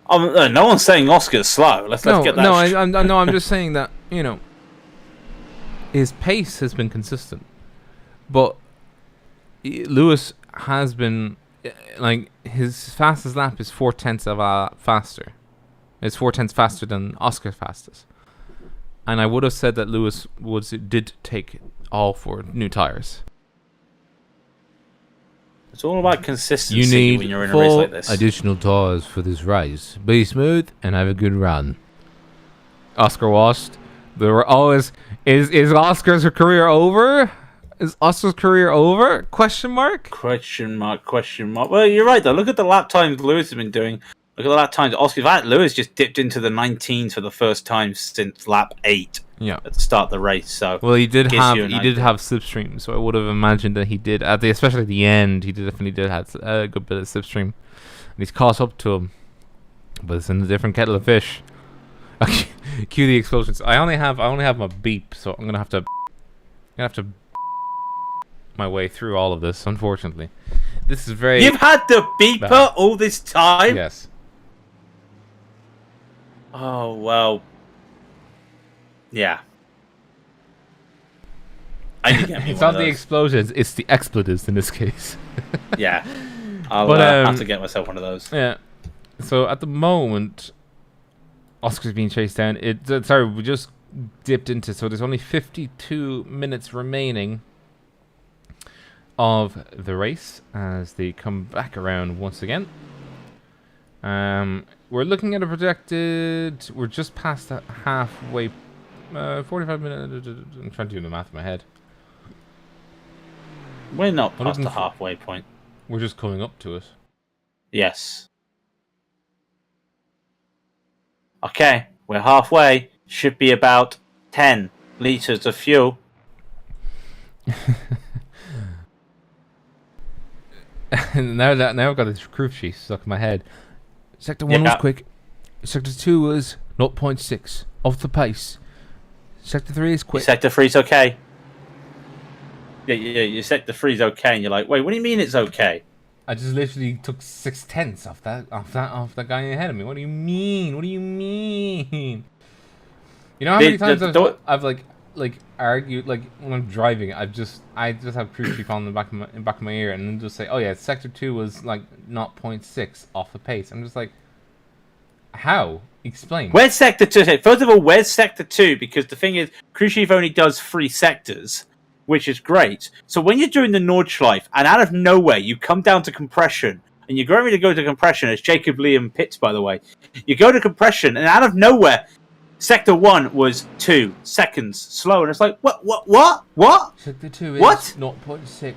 No one's saying Oscar's slow. Let's get that. No, I'm just saying that his pace has been consistent, but Lewis has been his fastest lap is 4/10 of a lap faster. It's 4/10 faster than Oscar's fastest. And I would have said that Lewis did take all 4 new tires. It's all about consistency when you're in a race like this. Additional tires for this race. Be smooth and have a good run. Oscar washed. There were always... Is Oscar's career over? Is Oscar's career over? Question mark. Well, you're right, though. Look at the lap times Lewis has been doing. Look at the lap times. Oscar, Lewis just dipped into the 19s for the first time since lap 8. Yeah. At the start of the race. So well, he did have slipstream, so I would have imagined that he did especially at the end. He definitely did have a good bit of slipstream, and he's caught up to him, but it's in a different kettle of fish. Cue the explosions. I only have my beep, so I'm gonna have to my way through all of this. Unfortunately, this is very. You've had the beeper bad. All this time. Yes. Oh well. Yeah. I need to get me it's one not the explosions; it's the expletives in this case. Yeah. I'll have to get myself one of those. Yeah. So at the moment, Oscar's being chased down. We just dipped into. So there's only 52 minutes remaining of the race as they come back around once again. We're looking at a projected. We're just past that halfway. 45 minutes. I'm trying to do the math in my head. We're not past the halfway point. We're just coming up to it. Yes. Okay, we're halfway. Should be about 10 litres of fuel. now I've got the proof sheet stuck in my head. Sector 1 was quick. Sector 2 was 0.6 off the pace. Sector 3 is quick. Sector 3's okay. Yeah, your Sector 3's okay, and you're like, wait, what do you mean it's okay? I just literally took 6/10 off that guy ahead of me. What do you mean? What do you mean? You know how many times I've like argued, like when I'm driving, I just have cruise chief on the back of my ear, and then just say, oh yeah, Sector 2 was like 0.6 off the pace. I'm just like, how? Explain. Where's Sector 2? First of all, where's Sector 2? Because the thing is, cruise chief only does 3 sectors, which is great. So when you're doing the Nordschleife, and out of nowhere you come down to compression, and you're going to go to compression, it's Jacob Liam Pitts, by the way. You go to compression, and out of nowhere, Sector 1 was 2 seconds slow, and it's like, what? Sector 2 is what? 0.6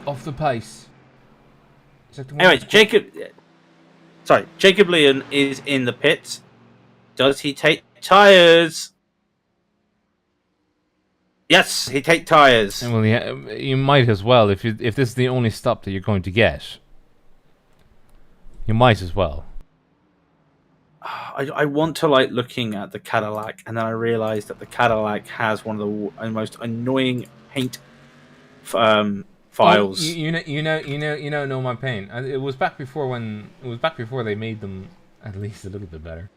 off the pace. Anyway, Jacob Liam is in the pits. Does he take tyres? Yes, he take tyres. Well, yeah, you might as well if this is the only stop that you're going to get. You might as well. I want to like looking at the Cadillac, and then I realised that the Cadillac has one of the most annoying paint files. Oh, you know my pain. It was back before they made them at least a little bit better.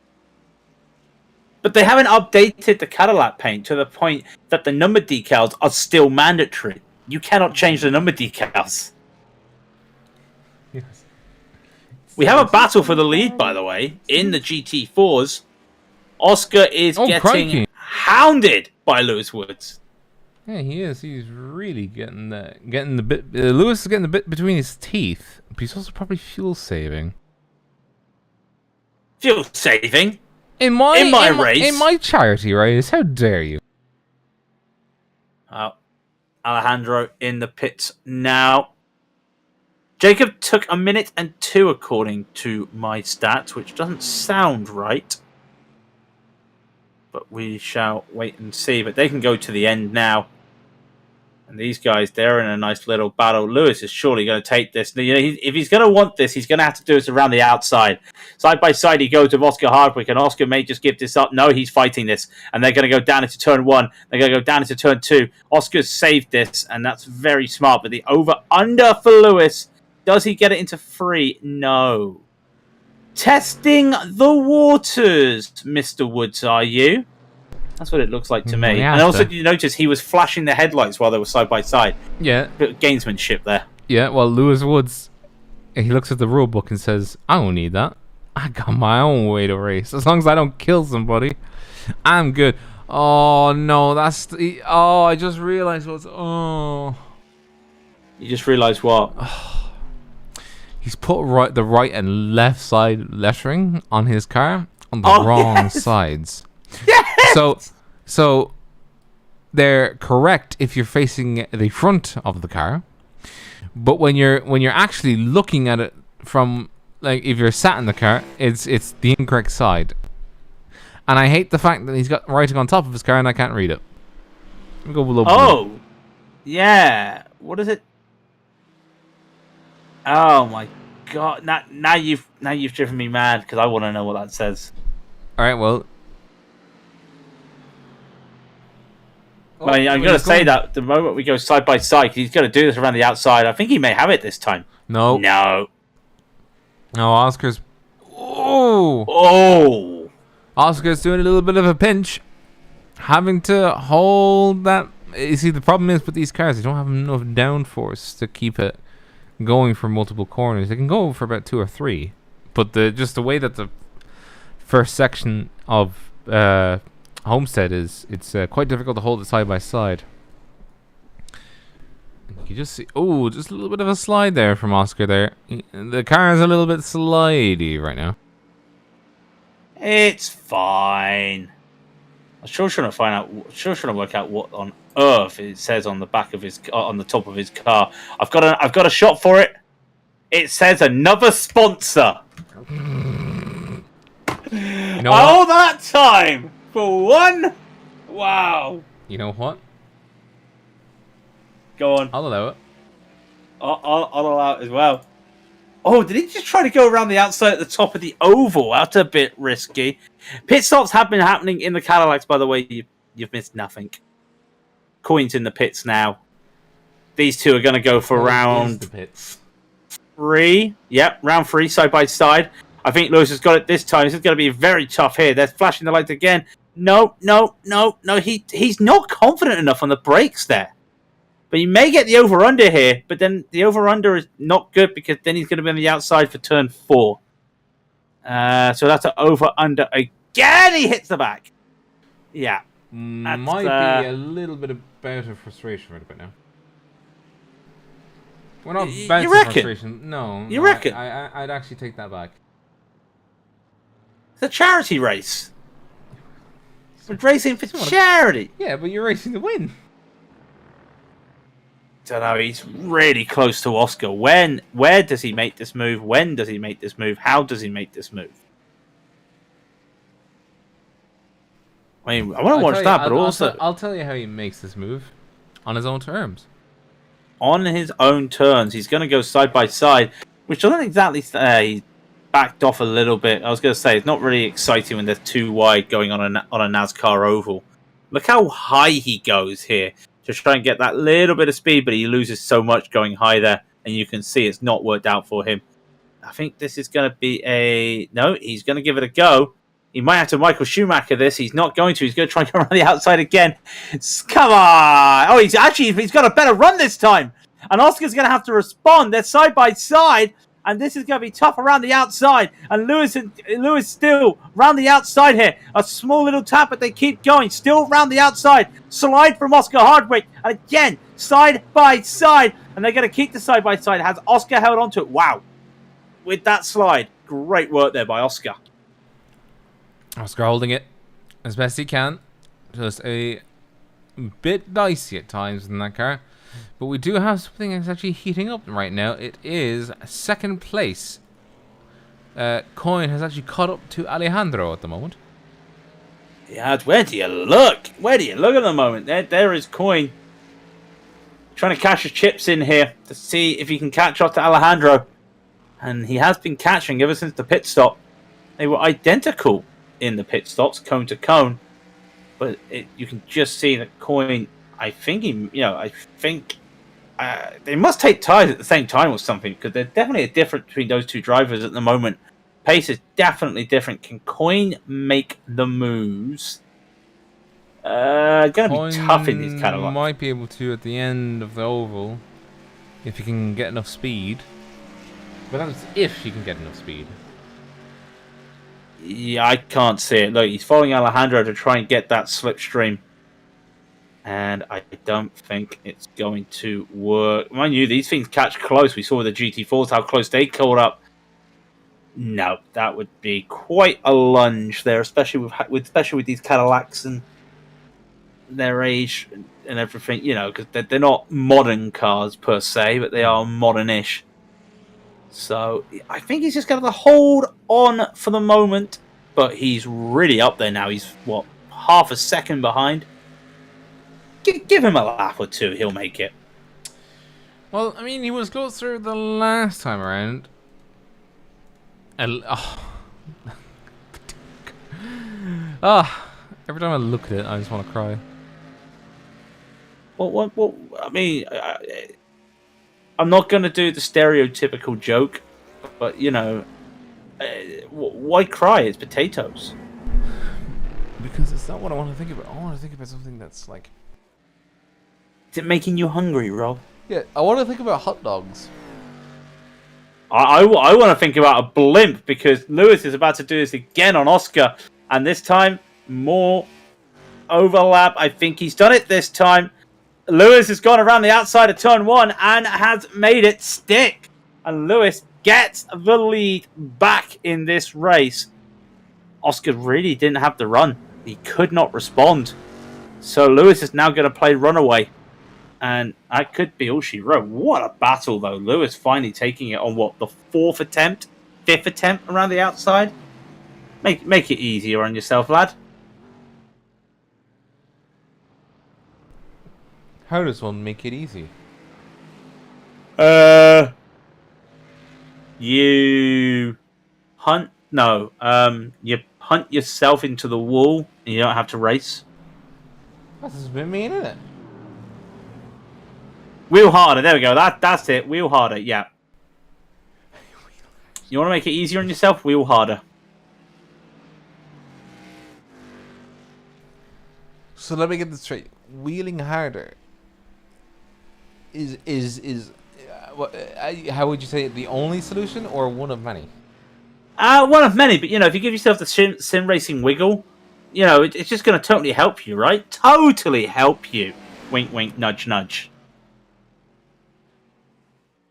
But they haven't updated the Cadillac paint to the point that the number decals are still mandatory. You cannot change the number decals. Yes. We have a battle for the lead, by the way, in the GT4s. Oscar is getting hounded by Lewis Woods. Yeah, he is. He's really getting the bit. Lewis is getting the bit between his teeth, but he's also probably fuel saving. Fuel saving? In my race? In my charity race? How dare you? Alejandro in the pits now. Jacob took 1 minute and 2 according to my stats, which doesn't sound right. But we shall wait and see. But they can go to the end now. And these guys, they're in a nice little battle. Lewis is surely going to take this. You know, if he's going to want this, he's going to have to do it around the outside. Side by side, he goes with Oscar Hardwick, and Oscar may just give this up. No, he's fighting this. And they're going to go down into turn 1. They're going to go down into turn 2. Oscar's saved this, and that's very smart. But the over-under for Lewis, does he get it into 3? No. Testing the waters, Mr. Woods, are you? That's what it looks like to me. And also, you notice he was flashing the headlights while they were side by side. Yeah. Bit of gamesmanship there. Yeah, well, Lewis Woods, he looks at the rule book and says, I don't need that. I got my own way to race. As long as I don't kill somebody, I'm good. Oh, no, that's... I just realized what's... Oh. You just realized what? He's put the right and left side lettering on his car on the wrong sides. Yes! So they're correct if you're facing the front of the car, but when you're actually looking at it from, like, if you're sat in the car, it's the incorrect side. And I hate the fact that he's got writing on top of his car and I can't read it. Let me go below. Oh, yeah. What is it? Oh my god! Now you've driven me mad because I want to know what that says. All right, well. I'm going to say that the moment we go side by side, he's going to do this around the outside. I think he may have it this time. No, Oscar's. Oh! Oscar's doing a little bit of a pinch, having to hold that. You see, the problem is with these cars, they don't have enough downforce to keep it going for multiple corners. They can go for about 2 or 3, but just the way that the first section of Homestead is, it's quite difficult to hold it side by side. You just see, just a little bit of a slide there from Oscar there. The car is a little bit slidey right now. It's fine. I'm sure trying to work out what on earth it says on the back of his on the top of his car. I've got a shot for it. It says another sponsor. You know all that time for one. Wow. You know what? Go on. I'll allow it. I'll allow it as well. Oh, did he just try to go around the outside at the top of the oval? That's a bit risky. Pit stops have been happening in the Cadillacs, by the way. You've missed nothing. Coins in the pits now. These two are going to go for round 3. Yep, round 3, side by side. I think Lewis has got it this time. This is going to be very tough here. They're flashing the lights again. No. He's not confident enough on the brakes there. But you may get the over-under here, but then the over-under is not good because then he's going to be on the outside for turn 4. So that's an over-under again. He hits the back. Yeah. Might be a little bit about of frustration right about now. We're not bouncing frustration. No. You reckon? I'd actually take that back. It's a charity race. We're racing for charity. Yeah, but you're racing to win. Don't know. He's really close to Oscar. Where does he make this move? When does he make this move? How does he make this move? I mean, I want to watch that, but also I'll tell you how he makes this move on his own terms. On his own terms, he's going to go side by side, which doesn't exactly he backed off a little bit. I was going to say it's not really exciting when they're too wide going on a NASCAR oval. Look how high he goes here to try and get that little bit of speed, but he loses so much going high there, and you can see it's not worked out for him. I think this is going to be no. He's going to give it a go. He might have to Michael Schumacher this. He's not going to. He's going to try and go around the outside again. Come on! Oh, he's got a better run this time. And Oscar's going to have to respond. They're side by side, and this is going to be tough around the outside. And Lewis still round the outside here. A small little tap, but they keep going. Still round the outside. Slide from Oscar Hardwick. And again, side by side. And they're going to keep the side by side. Has Oscar held onto it? Wow. With that slide. Great work there by Oscar. Oscar holding it as best he can. Just a bit dicey at times in that car. But we do have something that's actually heating up right now. It is second place. Coin has actually caught up to Alejandro at the moment. Yeah, where do you look? Where do you look at the moment? There is Coin. Trying to cash his chips in here to see if he can catch up to Alejandro. And he has been catching ever since the pit stop. They were identical in the pit stops, cone to cone. But you can just see that Coin, I think they must take tires at the same time or something, because there's definitely a difference between those two drivers at the moment. Pace is definitely different. Can Coin make the moves? Going to be tough in these Cadillacs. Might be able to at the end of the oval if he can get enough speed. But that's if he can get enough speed. Yeah, I can't see it. Look, he's following Alejandro to try and get that slipstream. And I don't think it's going to work. Mind you, these things catch close. We saw with the GT4s how close they caught up. No, that would be quite a lunge there, especially with these Cadillacs and their age and everything. You know, because they're not modern cars per se, but they are modern-ish. So I think he's just going to hold on for the moment, but he's really up there now. He's what, half a second behind. Give him a lap or two, he'll make it. Well, I mean, he was closer the last time around. Every time I look at it, I just want to cry. Well, I mean, I'm not going to do the stereotypical joke, but, you know, why cry? It's potatoes. Because it's not what I want to think about. I want to think about something that's like... Is it making you hungry, Rob? Yeah, I want to think about hot dogs. I want to think about a blimp, because Lewis is about to do this again on Oscar, and this time, more overlap. I think he's done it this time. Lewis has gone around the outside of turn 1 and has made it stick. And Lewis gets the lead back in this race. Oscar really didn't have the run. He could not respond. So Lewis is now going to play runaway. And that could be all she wrote. What a battle, though. Lewis finally taking it on, the fifth attempt around the outside? Make it easier on yourself, lad. How does one make it easy? You hunt. No. You hunt yourself into the wall, and you don't have to race. That's a bit mean, isn't it? Wheel harder. There we go. That's it. Wheel harder. Yeah. You want to make it easier on yourself? Wheel harder. So let me get this straight. Wheeling harder is how would you say it, the only solution or one of many? One of many, but if you give yourself the sim racing wiggle, it's just going to totally help you, right? Totally help you. Wink, wink, nudge, nudge.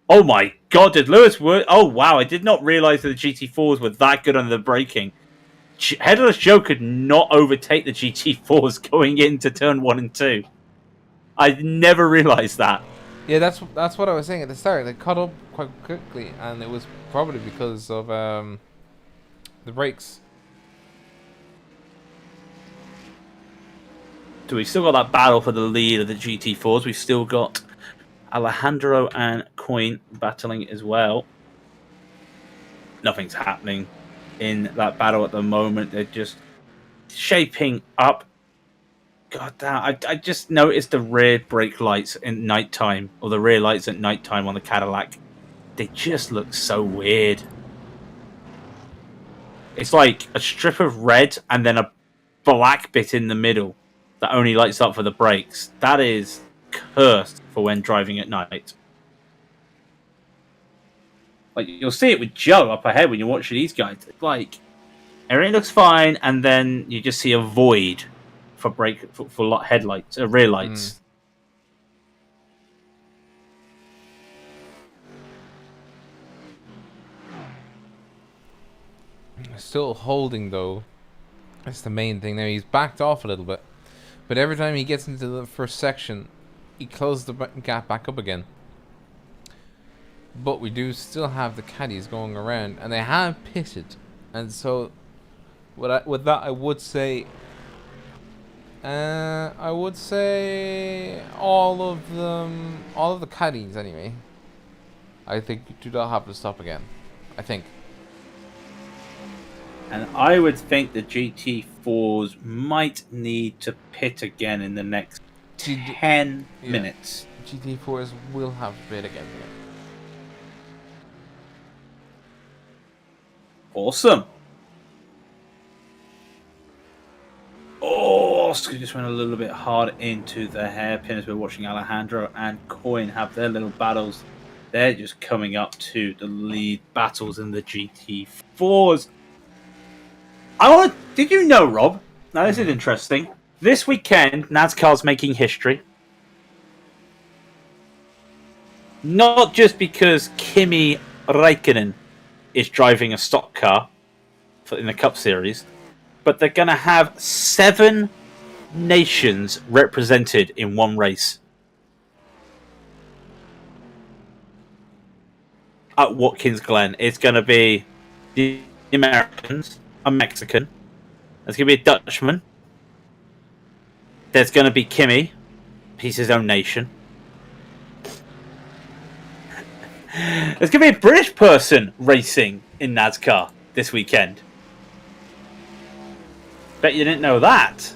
Oh my god, did Lewis work? Oh wow, I did not realize that the GT4s were that good under the braking. Headless Joe could not overtake the GT4s going into turn 1 and 2. I never realized that. Yeah, that's what I was saying at the start. They caught up quite quickly, and it was probably because of the brakes. So we've still got that battle for the lead of the GT4s. We've still got Alejandro and Coin battling as well. Nothing's happening in that battle at the moment. They're just shaping up. God damn, I just noticed the rear brake lights in nighttime, or the rear lights at nighttime on the Cadillac. They just look so weird. It's like a strip of red and then a black bit in the middle that only lights up for the brakes. That is cursed for when driving at night. Like, you'll see it with Joe up ahead when you watch these guys. It's like, everything looks fine, and then you just see a void for headlights, rear lights. Still holding though. That's the main thing there. He's backed off a little bit, but every time he gets into the first section, he closes the gap back up again. But we do still have the caddies going around, and they have pitted, and so with that I would say all of the caddies anyway, I think do not have to stop again. I think. And I would think the GT4s might need to pit again in the next 10 minutes. GT4s will have to pit again. Awesome. Oh, Oscar just went a little bit hard into the hairpin as we're watching Alejandro and Coin have their little battles. They're just coming up to the lead battles in the GT4s. Did you know, Rob? Now, this is interesting. This weekend, NASCAR's making history. Not just because Kimi Räikkönen is driving a stock car in the Cup Series, but they're going to have 7 nations represented in one race. At Watkins Glen, it's going to be the Americans, a Mexican. There's going to be a Dutchman. There's going to be Kimi. He's his own nation. There's going to be a British person racing in NASCAR this weekend. Bet you didn't know that.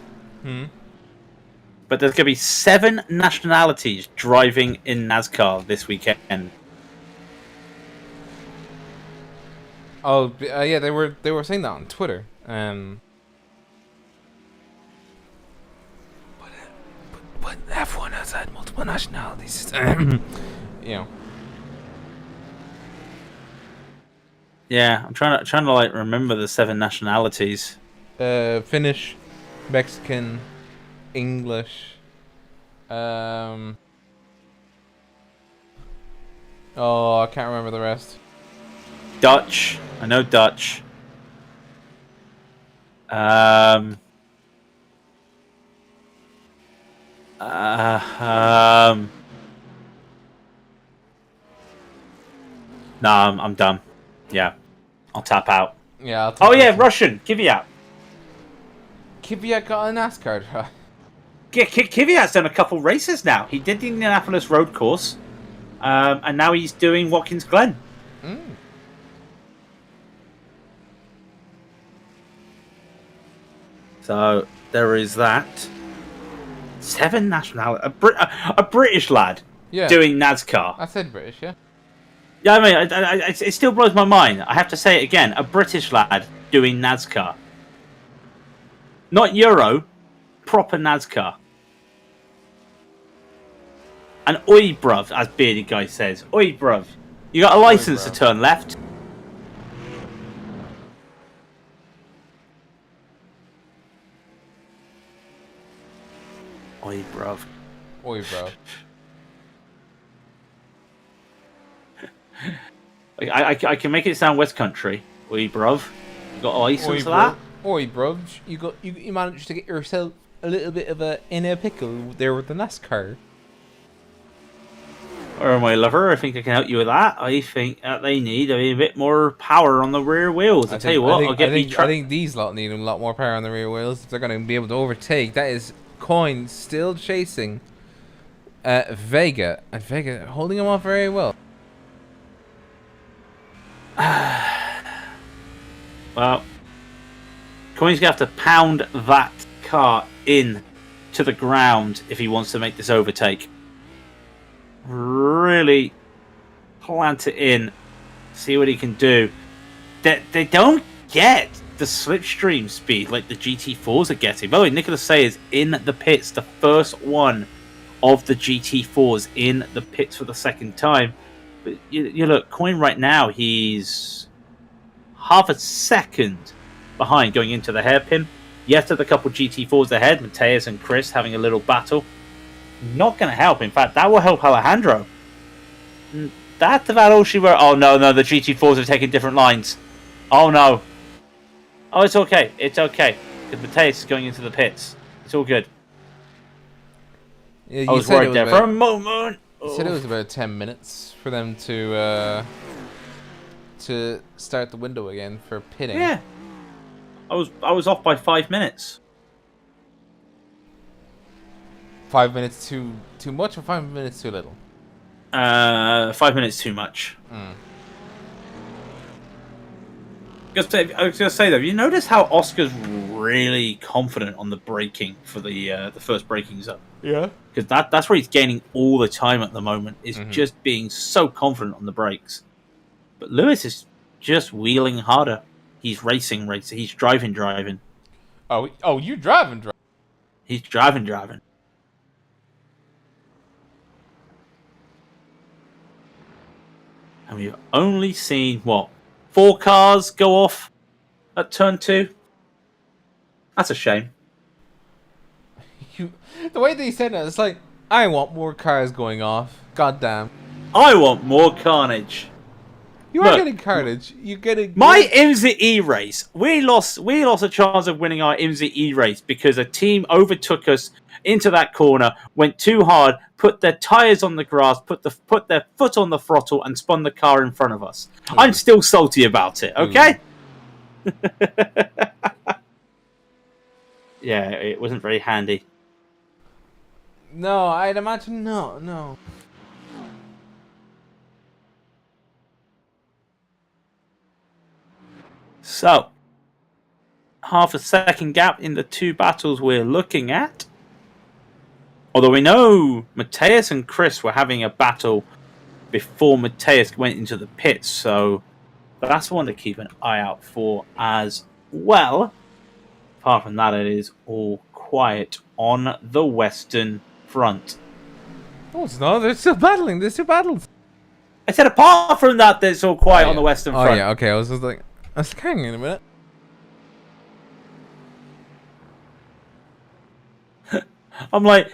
But there's going to be 7 nationalities driving in NASCAR this weekend. Oh, yeah, they were saying that on Twitter. But F1 has had multiple nationalities. Yeah, I'm trying to like remember the 7 nationalities. Finnish, Mexican, English. Oh, I can't remember the rest. Dutch. I know Dutch. Um, no, I'm done. Yeah, I'll tap out. Yeah. Oh yeah, Russian Kvyat. Kvyat got a NASCAR drive. Yeah, Kvyat's done a couple races now. He did the Indianapolis road course, and now he's doing Watkins Glen. Mm. So there is that. 7 nationalities. A British lad doing NASCAR. I said British, yeah. Yeah, I mean, it still blows my mind. I have to say it again. A British lad doing NASCAR. Not Euro, proper NASCAR. And oi, bruv, as Bearded Guy says. Oi, bruv. You got a license to turn left? Oi, bruv. Oi, bro. I can make it sound West Country. Oi, bruv. You got a license for that? Oi, bro. You managed to get yourself a little bit of a inner pickle there with the NASCAR. Or my lover, I think I can help you with that. I think that they need a bit more power on the rear wheels. I tell you what, I think these lot need a lot more power on the rear wheels if they're going to be able to overtake. That is Coin still chasing Vega, and Vega holding him off very well. Well, Coin's gonna have to pound that car in to the ground if he wants to make this overtake. Really plant it in, see what he can do. They don't get the slipstream speed like the GT4s are getting. By the way, Nicholas Sayers in the pits, the first one of the GT4s in the pits for the second time. But you look, Coin right now, he's half a second behind going into the hairpin. Yet at the couple GT4s ahead, Mateus and Chris having a little battle. Not going to help. In fact, that will help Alejandro. That's about all she wrote. Oh, no, the GT4s are taking different lines. Oh, no. Oh, it's okay. It's okay. Because Mateus is going into the pits. It's all good. Yeah, I was worried there for a moment. You said it was about 10 minutes for them to start the window again for pitting. Yeah. I was off by 5 minutes. 5 minutes too much or 5 minutes too little? 5 minutes too much. I was going to say though, you notice how Oscar's really confident on the braking for the first braking zone? Yeah. Because that's where he's gaining all the time at the moment, is just being so confident on the brakes. But Lewis is just wheeling harder. He's racing. He's driving. Oh, you driving. He's driving. And we've only seen, 4 cars go off at turn 2? That's a shame. The way they said it, it's like, I want more cars going off. God damn. I want more carnage. You are getting carnage. You're getting... My IMSA E-race. We lost a chance of winning our IMSA E-race because a team overtook us into that corner, went too hard, put their tyres on the grass, put their foot on the throttle, and spun the car in front of us. Ooh. I'm still salty about it, okay? Yeah, it wasn't very handy. No, I'd imagine no. So, half a second gap in the 2 battles we're looking at. Although we know Mateus and Chris were having a battle before Mateus went into the pits, so that's one to keep an eye out for as well. Apart from that, it is all quiet on the Western Front. Oh, it's not. They're still battling. There's 2 battles. I said apart from that, it's all quiet on the Western Front. Oh, yeah, okay. I was just like... I was hanging in a minute. I'm like,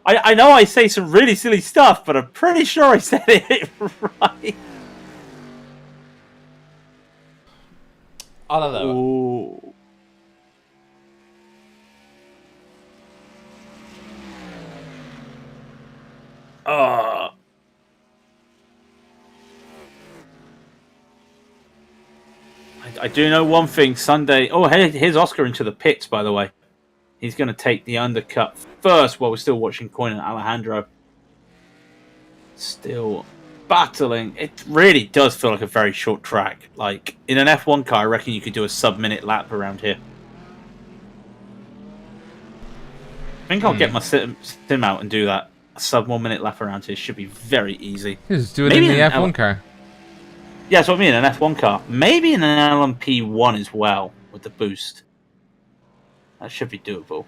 I know I say some really silly stuff, but I'm pretty sure I said it right. I'll allow it. Ooh. Oh. I do know one thing. Sunday. Oh, here's Oscar into the pits, by the way. He's going to take the undercut first while we're still watching Coin and Alejandro. Still battling. It really does feel like a very short track. Like, in an F1 car, I reckon you could do a sub-minute lap around here. I think I'll get my sim out and do that. A sub-1 minute lap around here should be very easy. Just do it in the F1 car. Yeah, that's what I mean, an F1 car. Maybe in an LMP1 as well, with the boost. That should be doable.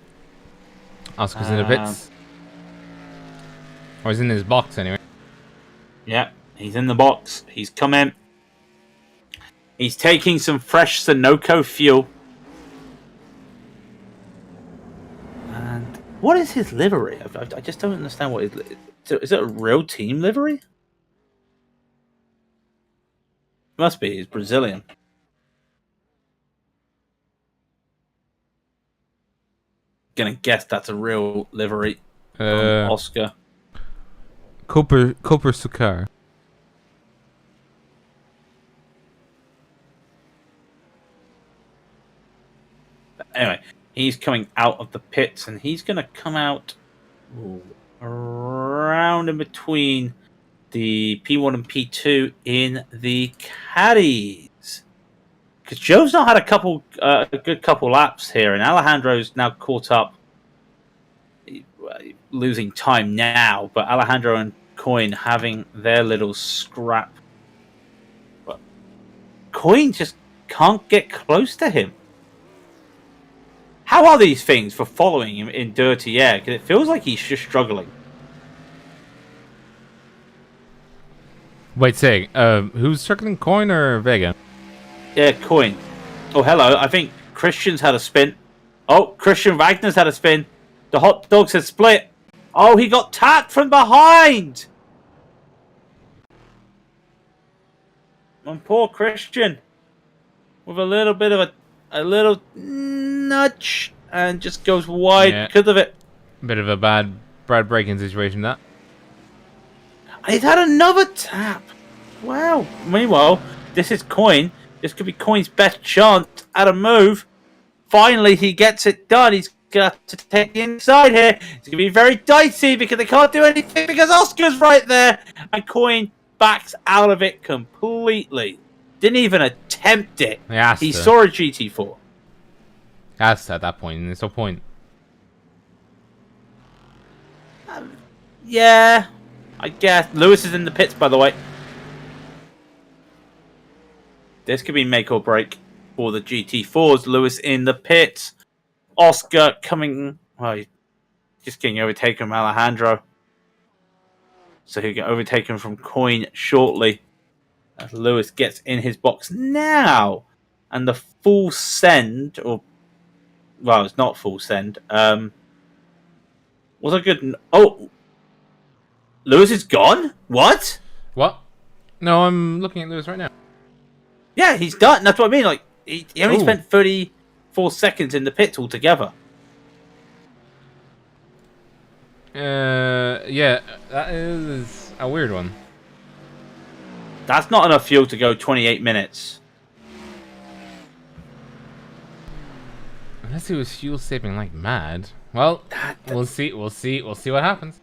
Oscar's in the pits. Or he's in his box anyway. Yeah, he's in the box. He's come in. He's taking some fresh Sunoco fuel. And what is his livery? I just don't understand what his... Is it a real team livery? Must be. He's Brazilian. Gonna guess that's a real livery. Oscar. Cooper Sukar. Anyway, he's coming out of the pits and he's gonna come out around in between the P1 and P2 in the caddies. Because Joe's not had a good couple laps here, and Alejandro's now caught up, losing time now. But Alejandro and Coin having their little scrap. But Coin just can't get close to him. How are these things for following him in dirty air? Because it feels like he's just struggling. Wait, say, who's circling, Coin or Vega? Yeah, Coin. Oh, hello. I think Christian's had a spin. Oh, Christian Wagner's had a spin. The hot dogs have split. Oh, he got tapped from behind. And poor Christian. With a little bit of a little nudge. And just goes wide because of it. Bit of a bad braking situation, that. And he's had another tap. Wow. Meanwhile, this is Coin. This could be Coin's best chance at a move. Finally, he gets it done. He's got to take the inside here. It's going to be very dicey because they can't do anything because Oscar's right there. And Coin backs out of it completely. Didn't even attempt it. He saw a GT4. That's at that point, and there's no point. Yeah, I guess. Lewis is in the pits, by the way. This could be make or break for the GT4s. Lewis in the pits. Oscar coming... Oh, just getting overtaken from Alejandro. So he'll get overtaken from Coin shortly. As Lewis gets in his box now. And the full send... or well, it's not full send. Was a good... Oh! Lewis is gone? What? What? No, I'm looking at Lewis right now. Yeah, he's done. That's what I mean. Like he only spent 34 seconds in the pits altogether. Yeah, that is a weird one. That's not enough fuel to go 28 minutes. Unless he was fuel saving like mad. Well, we'll see. We'll see what happens.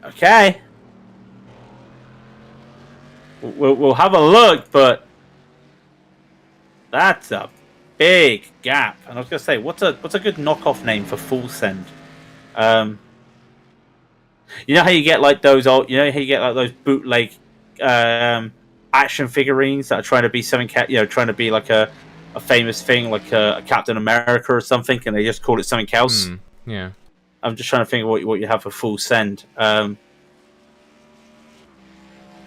Okay. We'll have a look, but that's a big gap. And I was gonna say, what's a good knockoff name for full send? You know how you get like those old, you know how you get like those bootleg action figurines that are trying to be something, trying to be like a famous thing, like a Captain America or something, and they just call it something else. Yeah. I'm just trying to think of what you have for full send.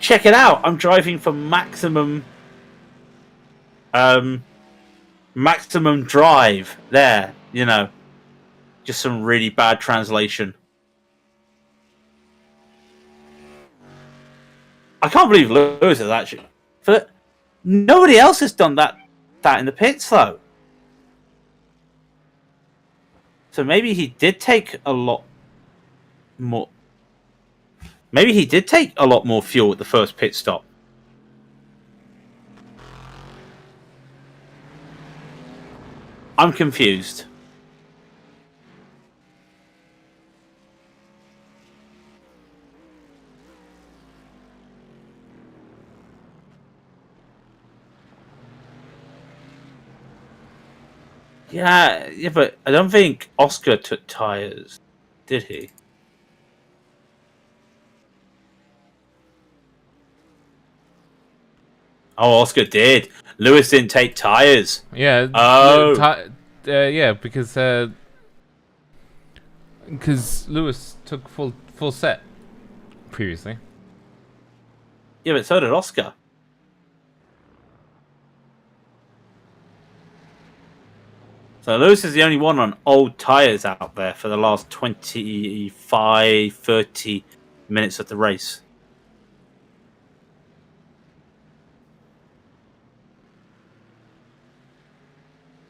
Check it out. I'm driving for maximum drive there, just some really bad translation. I can't believe Lewis is actually But nobody else has done that in the pits, though. So maybe he did take a lot more. Maybe he did take a lot more fuel at the first pit stop. I'm confused. Yeah, but I don't think Oscar took tyres, did he? Oh, Oscar did. Lewis didn't take tyres. Yeah. Oh. Yeah, because Lewis took full set previously. Yeah, but so did Oscar. So Lewis is the only one on old tyres out there for the last 25, 30 minutes of the race.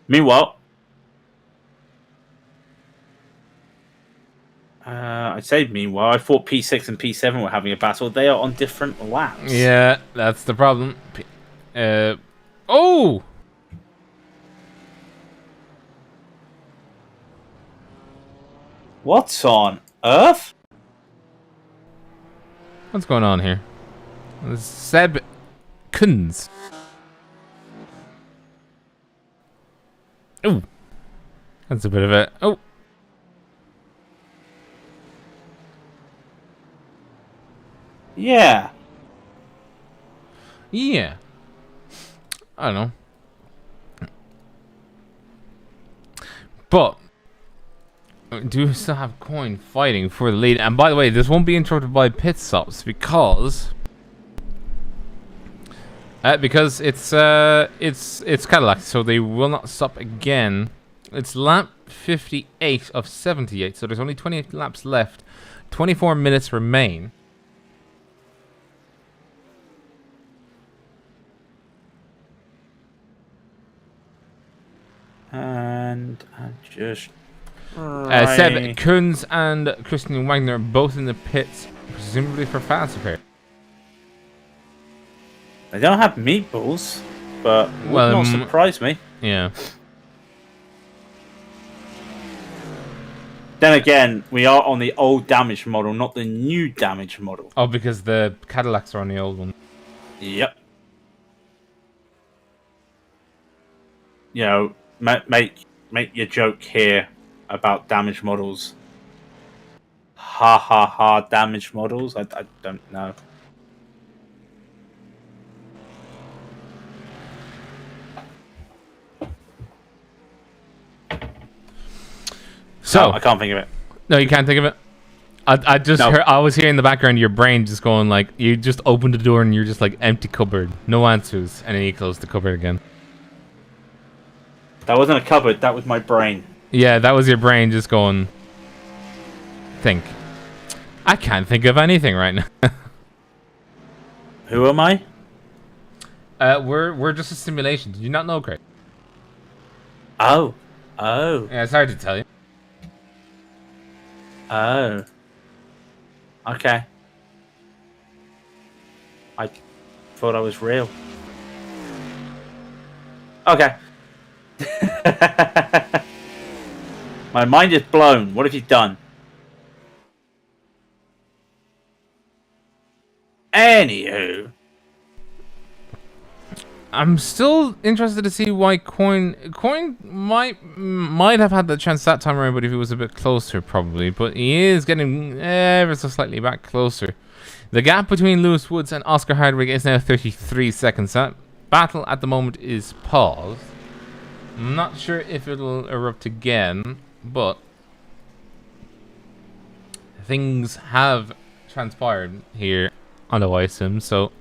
Meanwhile, I thought P6 and P7 were having a battle. They are on different laps. Yeah, that's the problem. Oh! What on earth? What's going on here? Seb Kunz. Oh, that's a bit of a Yeah. Yeah. I don't know. But do still have Coin fighting for the lead. And by the way, this won't be interrupted by pit stops because it's Cadillac, so they will not stop again. It's lap 58 of 78, so there's only 28 laps left. 24 minutes remain. And I just Seb Kunz and Christian Wagner both in the pits, presumably for fast repair. They don't have meatballs, but would not surprise me. Yeah. Then again, we are on the old damaged model, not the new damaged model. Oh, because the Cadillacs are on the old one. Yep. You know, make your joke here about damaged models. Ha ha ha, damaged models? I don't know. So no, I can't think of it. No, you can't think of it. I just heard, I was hearing in the background your brain just going like, you just opened the door and you're just like empty cupboard, no answers, and then you close the cupboard again. That wasn't a cupboard. That was my brain. Yeah, that was your brain just going. Think. I can't think of anything right now. Who am I? We're just a simulation. Did you not know, Craig? Oh. Yeah, it's hard to tell you. Oh. Okay. I thought I was real. Okay. My mind is blown. What have you done? Anywho. I'm still interested to see why Coin might have had the chance that time around, but if he was a bit closer, probably. But he is getting ever so slightly back closer. The gap between Lewis Woods and Oscar Hardwick is now 33 seconds. That battle at the moment is paused. I'm not sure if it'll erupt again, but things have transpired here on the YSIM, so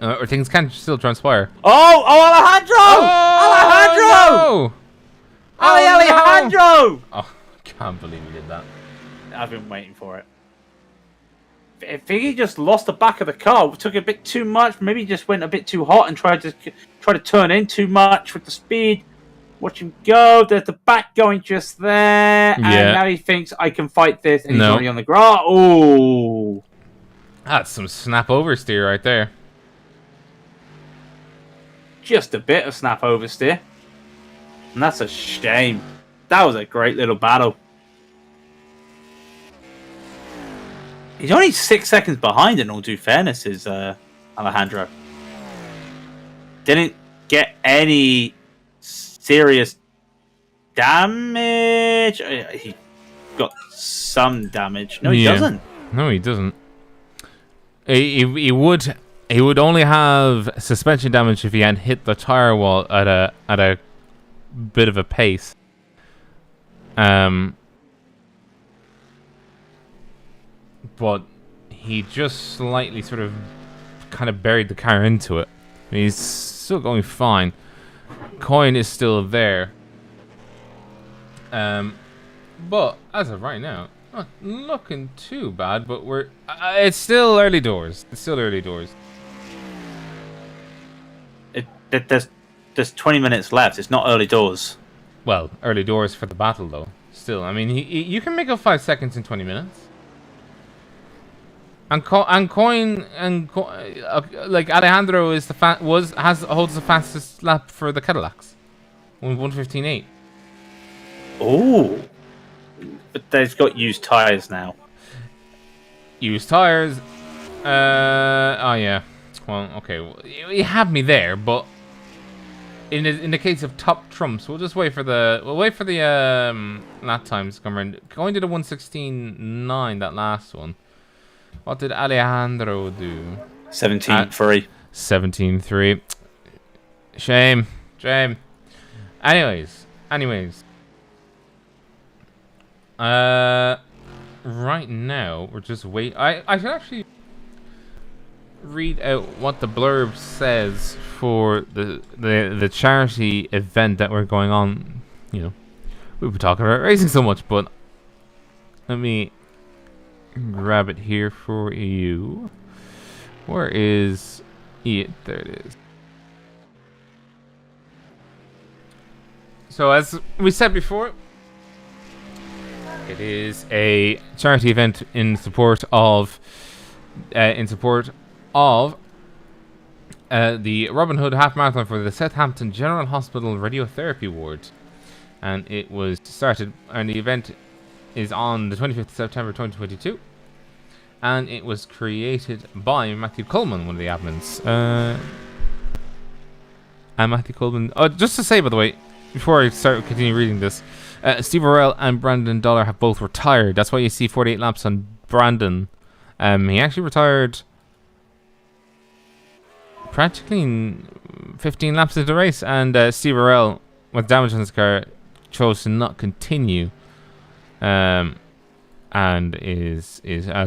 or things can still transpire. Oh, Alejandro! Oh, Alejandro! no! Alejandro! Oh, I can't believe he did that. I've been waiting for it. I think he just lost the back of the car. Took a bit too much. Maybe he just went a bit too hot and tried to turn in too much with the speed. Watch him go. There's the back going just there, and now he thinks I can fight this, and he's already on the ground. Oh, that's some snap oversteer right there. Just a bit of snap oversteer, and that's a shame. That was a great little battle. He's only 6 seconds behind, in all due fairness, is Alejandro. Didn't get any serious damage. He got some damage. No, he doesn't. No, he doesn't. He would only have suspension damage if he had hit the tire wall at a bit of a pace. But he just slightly sort of kind of buried the car into it. And he's still going fine. Coin is still there. But as of right now, not looking too bad, but it's still early doors. It's still early doors. There's 20 minutes left. It's not early doors. Well, early doors for the battle, though. Still, I mean, you can make up 5 seconds in 20 minutes. And Coin like Alejandro is holds the fastest lap for the Cadillacs, 1:15.8. Oh, but they've got used tires now. Used tires. Oh yeah. Well, okay. You have me there, but in the case of top trumps, we'll wait for the lap times to come around. Coin did a 1:16.9 that last one. What did Alejandro do? 17.3. 17.3. Shame. Anyways. Right now we're just wait. I should actually read out what the blurb says for the charity event that we're going on. You know, we've been talking about racing so much, but let me grab it here for you. Where is it? There it is. So as we said before, it is a charity event in support of the Robin Hood Half Marathon for the Southampton General Hospital Radiotherapy Ward, and it was started, and the event is on the 25th of September 2022, and it was created by Matthew Coleman, one of the admins. And Matthew Coleman. Oh, just to say, by the way, before I continue reading this, Steve Orell and Brandon Dollar have both retired. That's why you see 48 laps on Brandon. He actually retired practically 15 laps of the race, and Steve Orell, with damage on his car, chose to not continue. And has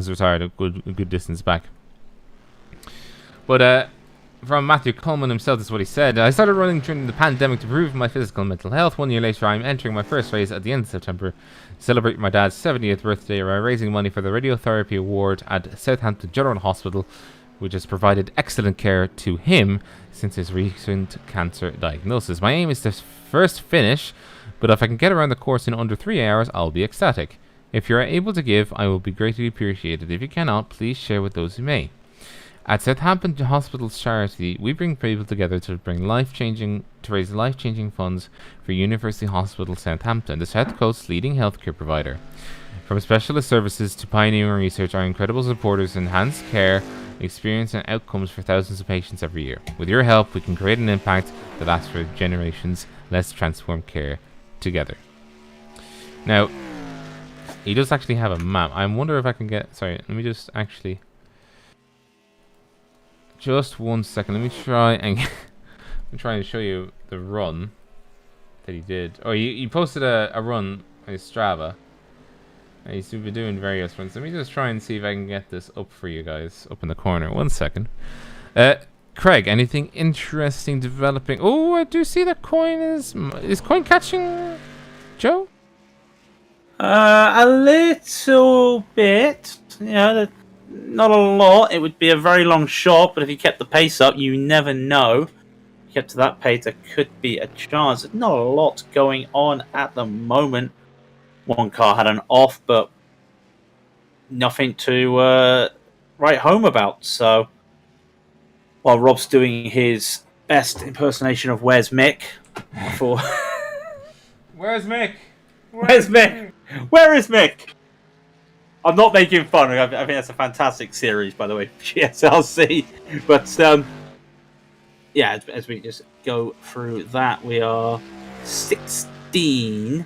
retired a good distance back. But from Matthew Coleman himself, this is what he said. I started running during the pandemic to improve my physical and mental health. 1 year later, I'm entering my first race at the end of September to celebrate my dad's 70th birthday by raising money for the Radiotherapy Award at Southampton General Hospital, which has provided excellent care to him since his recent cancer diagnosis. My aim is to first finish, but if I can get around the course in under 3 hours, I'll be ecstatic. If you are able to give, I will be greatly appreciated. If you cannot, please share with those who may. At Southampton Hospital's charity, we bring people together to raise life-changing funds for University Hospital Southampton, the South Coast's leading healthcare provider. From specialist services to pioneering research, our incredible supporters enhance care, experience, and outcomes for thousands of patients every year. With your help, we can create an impact that lasts for generations. Let's transform care together. Now, he does actually have a map. I wonder if I can get... Sorry, let me just actually... Just 1 second. Let me try and... I'm trying to show you the run that he did. Oh, he posted a run on his Strava. And he's been doing various runs. Let me just try and see if I can get this up for you guys. Up in the corner. 1 second. Craig, anything interesting developing? Oh, I do see that Coin is... Is Coin catching Joe? A little bit. You know, not a lot. It would be a very long shot, but if you kept the pace up, you never know. If you kept to that pace, there could be a chance. There's not a lot going on at the moment. One car had an off, but nothing to write home about. So, while Rob's doing his best impersonation of "Where's Mick?" for Where's Mick? Where's Mick? Where is Mick? I'm not making fun. I think that's a fantastic series, by the way, GSLC. But yeah, as we just go through that, we are 16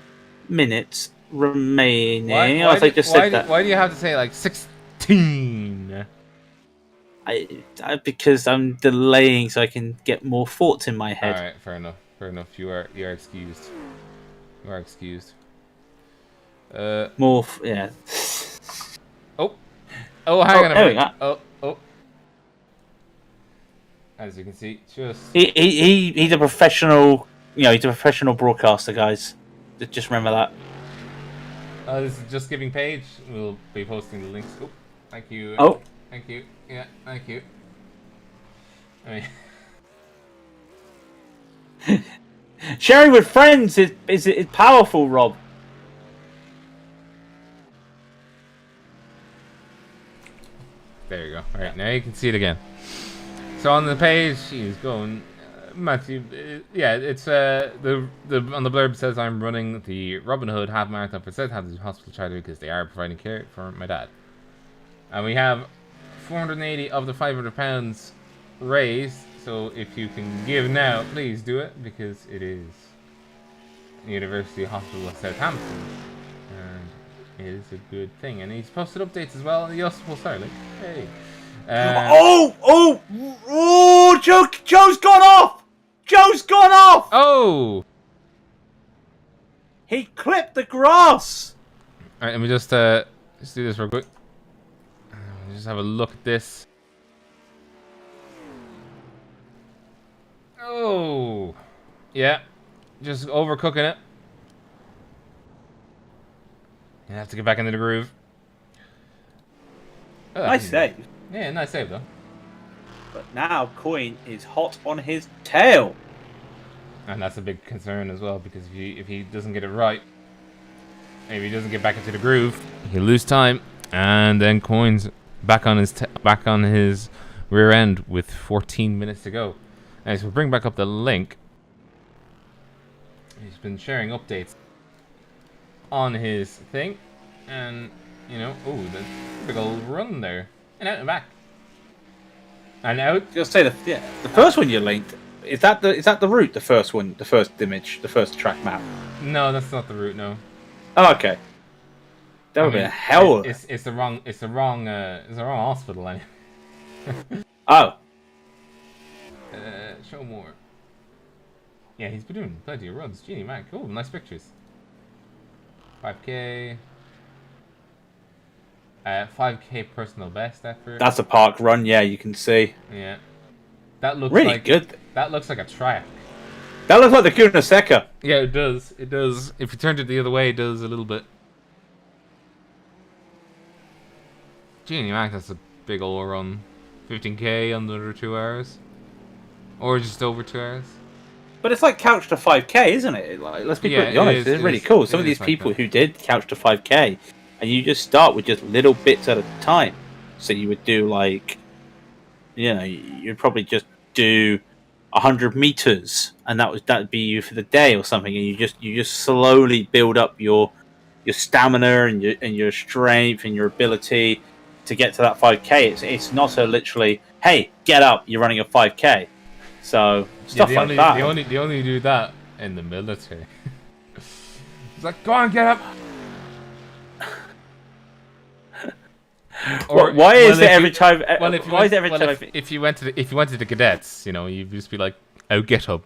minutes remaining. Why do you have to say like 16? Because I'm delaying so I can get more thoughts in my head. All right, fair enough. You are excused. You are excused. Yeah. Oh, hang on a minute. Oh. As you can see, just he's a professional. He's a professional broadcaster, guys. Just remember that. This is Just Giving page. We'll be posting the links. Oh, thank you. Thank you. Yeah, thank you. I mean, sharing with friends is powerful, Rob. there you go. All right, now you can see it again. So on the page, he's going, Matthew. Yeah, it's the on the blurb says I'm running the Robin Hood half marathon for Southampton Hospital Charity because they are providing care for my dad, and we have 480 of the £500 raised. So if you can give now, please do it because it is University Hospital of Southampton, and it is a good thing. And he's posted updates as well. Yes, well, sorry, like, hey. Joe's gone off! Joe's gone off! Oh! He clipped the grass! Alright, let me just do this real quick. Just have a look at this. Oh! Yeah. Just overcooking it. You have to get back into the groove. Oh, nice save. Yeah, nice save though. But now Coin is hot on his tail. And that's a big concern as well, because if he doesn't get it right, maybe he doesn't get back into the groove, he'll lose time, and then Coin's back on his rear end with 14 minutes to go. And so we'll bring back up the link. He's been sharing updates on his thing, and oh, the big old run there, and out and back, and out. Just say the first one you linked. Is that the route? The first one, the first image, the first track map. No, that's not the route. No. Oh, okay. That would be a hell. It's the wrong hospital. Anyway. Oh. Show more. Yeah, he's been doing plenty of runs. Genie Mac. Oh, nice pictures. 5K. 5K personal best effort. That's a park run. Yeah, you can see. Yeah. That looks really like, good. That looks like a track. That looks like the Kuna Seca. Yeah, it does. It does. If you turned it the other way, it does a little bit. Genie Mac, that's a big old run. 15K under 2 hours. Or just over 2 hours. But it's like couch to 5K, isn't it? Like, let's be pretty honest. It's really cool. Some of these people who did couch to 5K, and you just start with just little bits at a time. So you would do like, you'd probably just do 100 meters, and that'd be you for the day or something. And you just slowly build up your stamina and your strength and your ability to get to that 5K. It's not so literally, hey, get up, you're running a 5K. So stuff like that. They only do that in the military. It's like, go on, get up. Or why is it every time? If you went to the cadets, you'd just be like, oh, get up,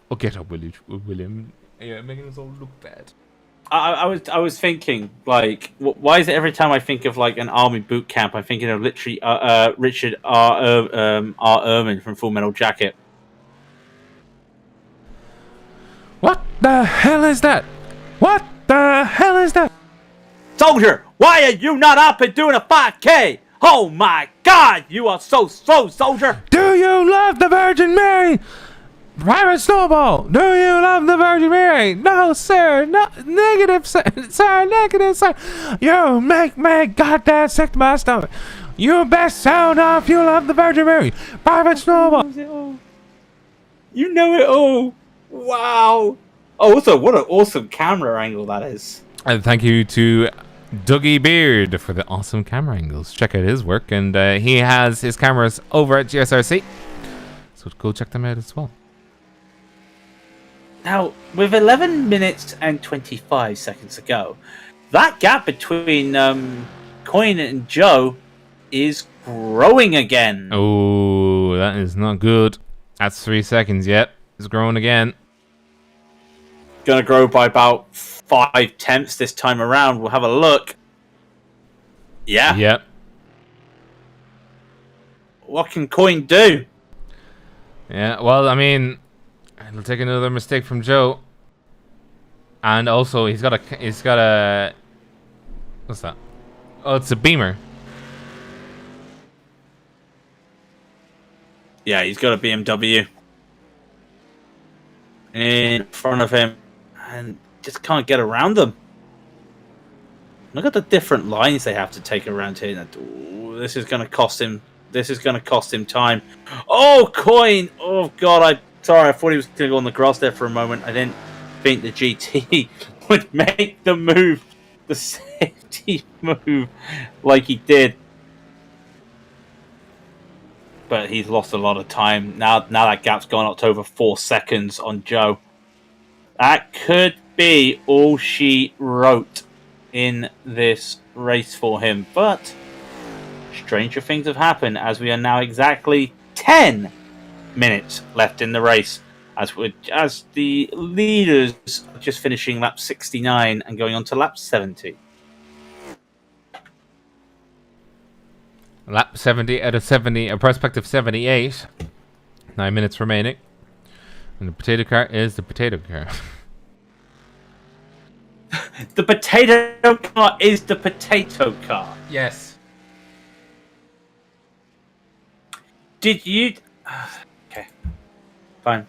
William. Yeah, making us all look bad. I was thinking, like, why is it every time I think of like an army boot camp, I'm thinking of literally Richard R. Erman from Full Metal Jacket. What the hell is that? What the hell is that? Soldier, why are you not up and doing a 5K? Oh my God, you are so slow, soldier. Do you love the Virgin Mary? Private Snowball, do you love the Virgin Mary? No, sir. No, negative, sir. Sir, negative, sir. You make me goddamn sick to my stomach. You best sound off. You love the Virgin Mary. Private Snowball. You know it all. Wow. Oh, also, what an awesome camera angle that is. And thank you to Dougie Beard for the awesome camera angles. Check out his work, and he has his cameras over at GSRC. So go check them out as well. Now, with 11 minutes and 25 seconds to go, that gap between Coin and Joe is growing again. Oh, that is not good. That's 3 seconds. Yep, it's growing again. Gonna grow by about 5/10 this time around. We'll have a look. Yeah. Yep. What can Coin do? Yeah, well, I mean, it'll take another mistake from Joe. And also, he's got a... What's that? Oh, it's a beamer. Yeah, he's got a BMW in front of him and just can't get around them. Look at the different lines they have to take around here. Ooh, this is going to cost him. This is going to cost him time. Oh, Coin! Oh God, I thought he was going to go on the grass there for a moment. I didn't think the GT would make the move, the safety move, like he did. But he's lost a lot of time. Now that gap's gone up to over 4 seconds on Joe. That could be all she wrote in this race for him. But stranger things have happened as we are now exactly 10 minutes left in the race. As the leaders are just finishing lap 69 and going on to lap 70. Lap 70 out of 70, a prospective 78. 9 minutes remaining. And the potato car is the potato car. The potato car is the potato car. Yes. Did you... Okay. Fine.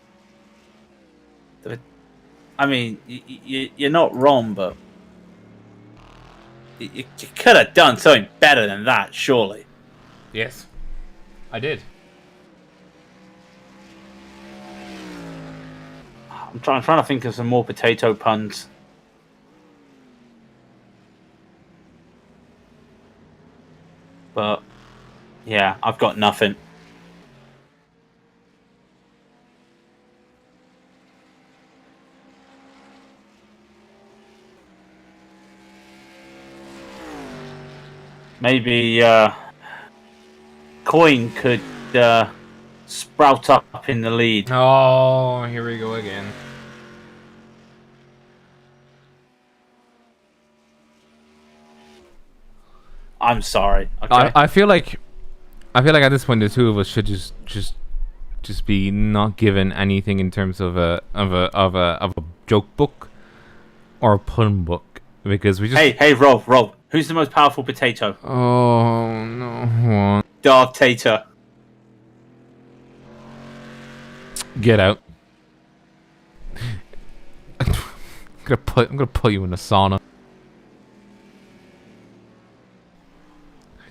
I mean, you're not wrong, but... You could have done something better than that, surely. Yes. I did. I'm trying to think of some more potato puns. But, yeah, I've got nothing. Maybe Coin could sprout up in the lead. Oh, here we go again. I'm sorry. Okay. I feel like at this point the two of us should just be not given anything in terms of a joke book or a pun book, because we just... Hey, Rob. Who's the most powerful potato? Oh no! Darth Tater. Get out! I'm gonna put you in a sauna.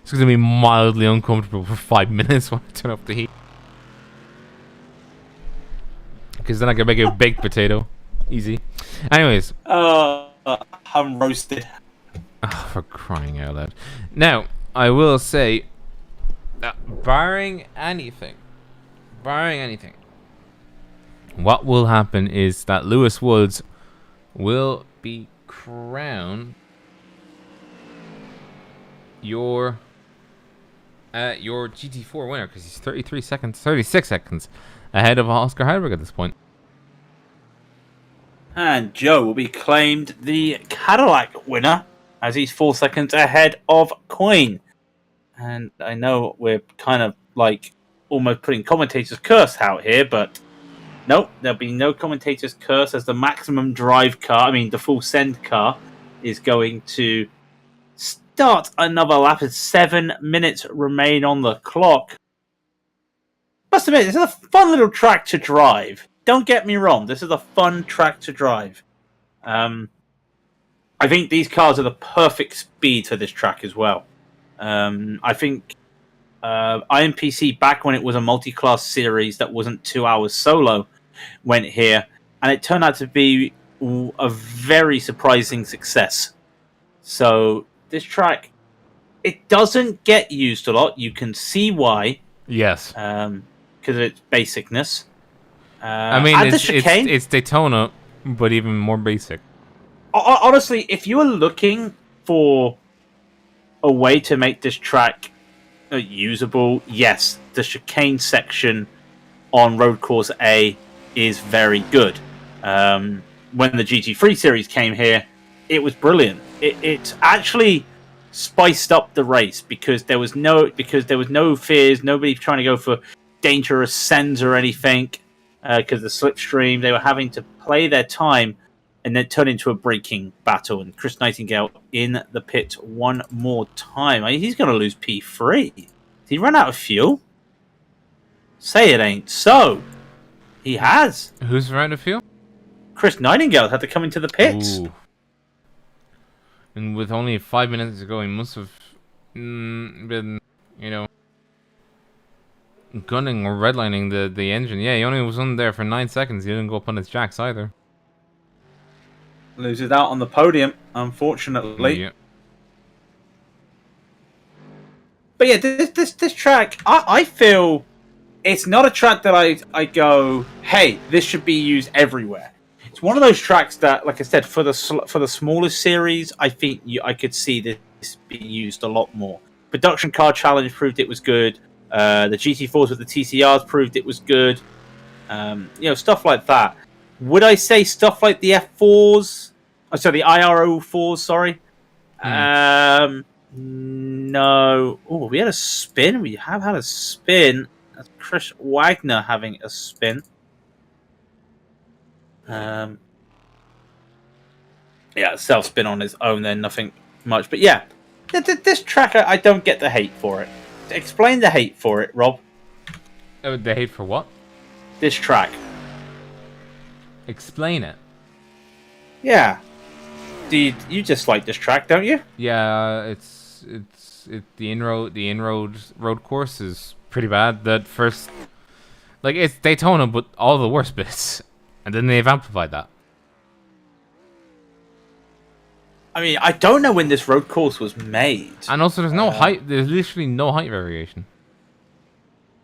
It's gonna be mildly uncomfortable for 5 minutes when I turn up the heat. Because then I can make a baked potato. Easy. Anyways. I'm roasted. Oh, for crying out loud. Now, I will say that barring anything, what will happen is that Lewis Woods will be crowned your GT4 winner, because he's 36 seconds ahead of Oscar Heidelberg at this point. And Joe will be claimed the Cadillac winner, as he's 4 seconds ahead of Coin. And I know we're kind of like almost putting commentator's curse out here, but nope, there'll be no commentator's curse, as the maximum drive car, the full send car, is going to start another lap as 7 minutes remain on the clock. Must admit, this is a fun little track to drive. Don't get me wrong, this is a fun track to drive. I think these cars are the perfect speed for this track as well. I think IMPC, back when it was a multi-class series that wasn't 2 hours solo, went here, and it turned out to be a very surprising success. So this track, it doesn't get used a lot. You can see why. Yes. Because of its basicness. I mean, it's Daytona, but even more basic. Honestly, if you are looking for a way to make this track usable, yes, the chicane section on Road Course A is very good. When the GT3 series came here, it was brilliant. It actually spiced up the race because there was no fears, nobody trying to go for dangerous sends or anything because the slipstream. They were having to play their time and then turn into a braking battle. And Chris Nightingale in the pit one more time. I mean, he's going to lose P3. Did he run out of fuel? Say it ain't so. He has. Who's run out of fuel? Chris Nightingale had to come into the pits. Ooh. And with only 5 minutes to go, he must have been, gunning or redlining the engine. Yeah, he only was on there for 9 seconds. He didn't go up on his jacks either. Loses out on the podium, unfortunately. Yeah. But yeah, this track, I feel it's not a track that I go, hey, this should be used everywhere. It's one of those tracks that, like I said, for the smallest series, I think I could see this being used a lot more. Production Car Challenge proved it was good. The GT4s with the TCRs proved it was good. Stuff like that. Would I say stuff like the F4s? Oh, sorry, the IRO4s, sorry. No. Oh, we had a spin. We have had a spin. That's Chris Wagner having a spin. Self-spin on his own then, nothing much. But yeah, this track, I don't get the hate for it. Explain the hate for it, Rob. The hate for what? This track. Explain it. Yeah. You just like this track, don't you? Yeah, the inroad road course is pretty bad. That first, it's Daytona, but all the worst bits, and then they've amplified that. I mean, I don't know when this road course was made. And also, there's no height. There's literally no height variation.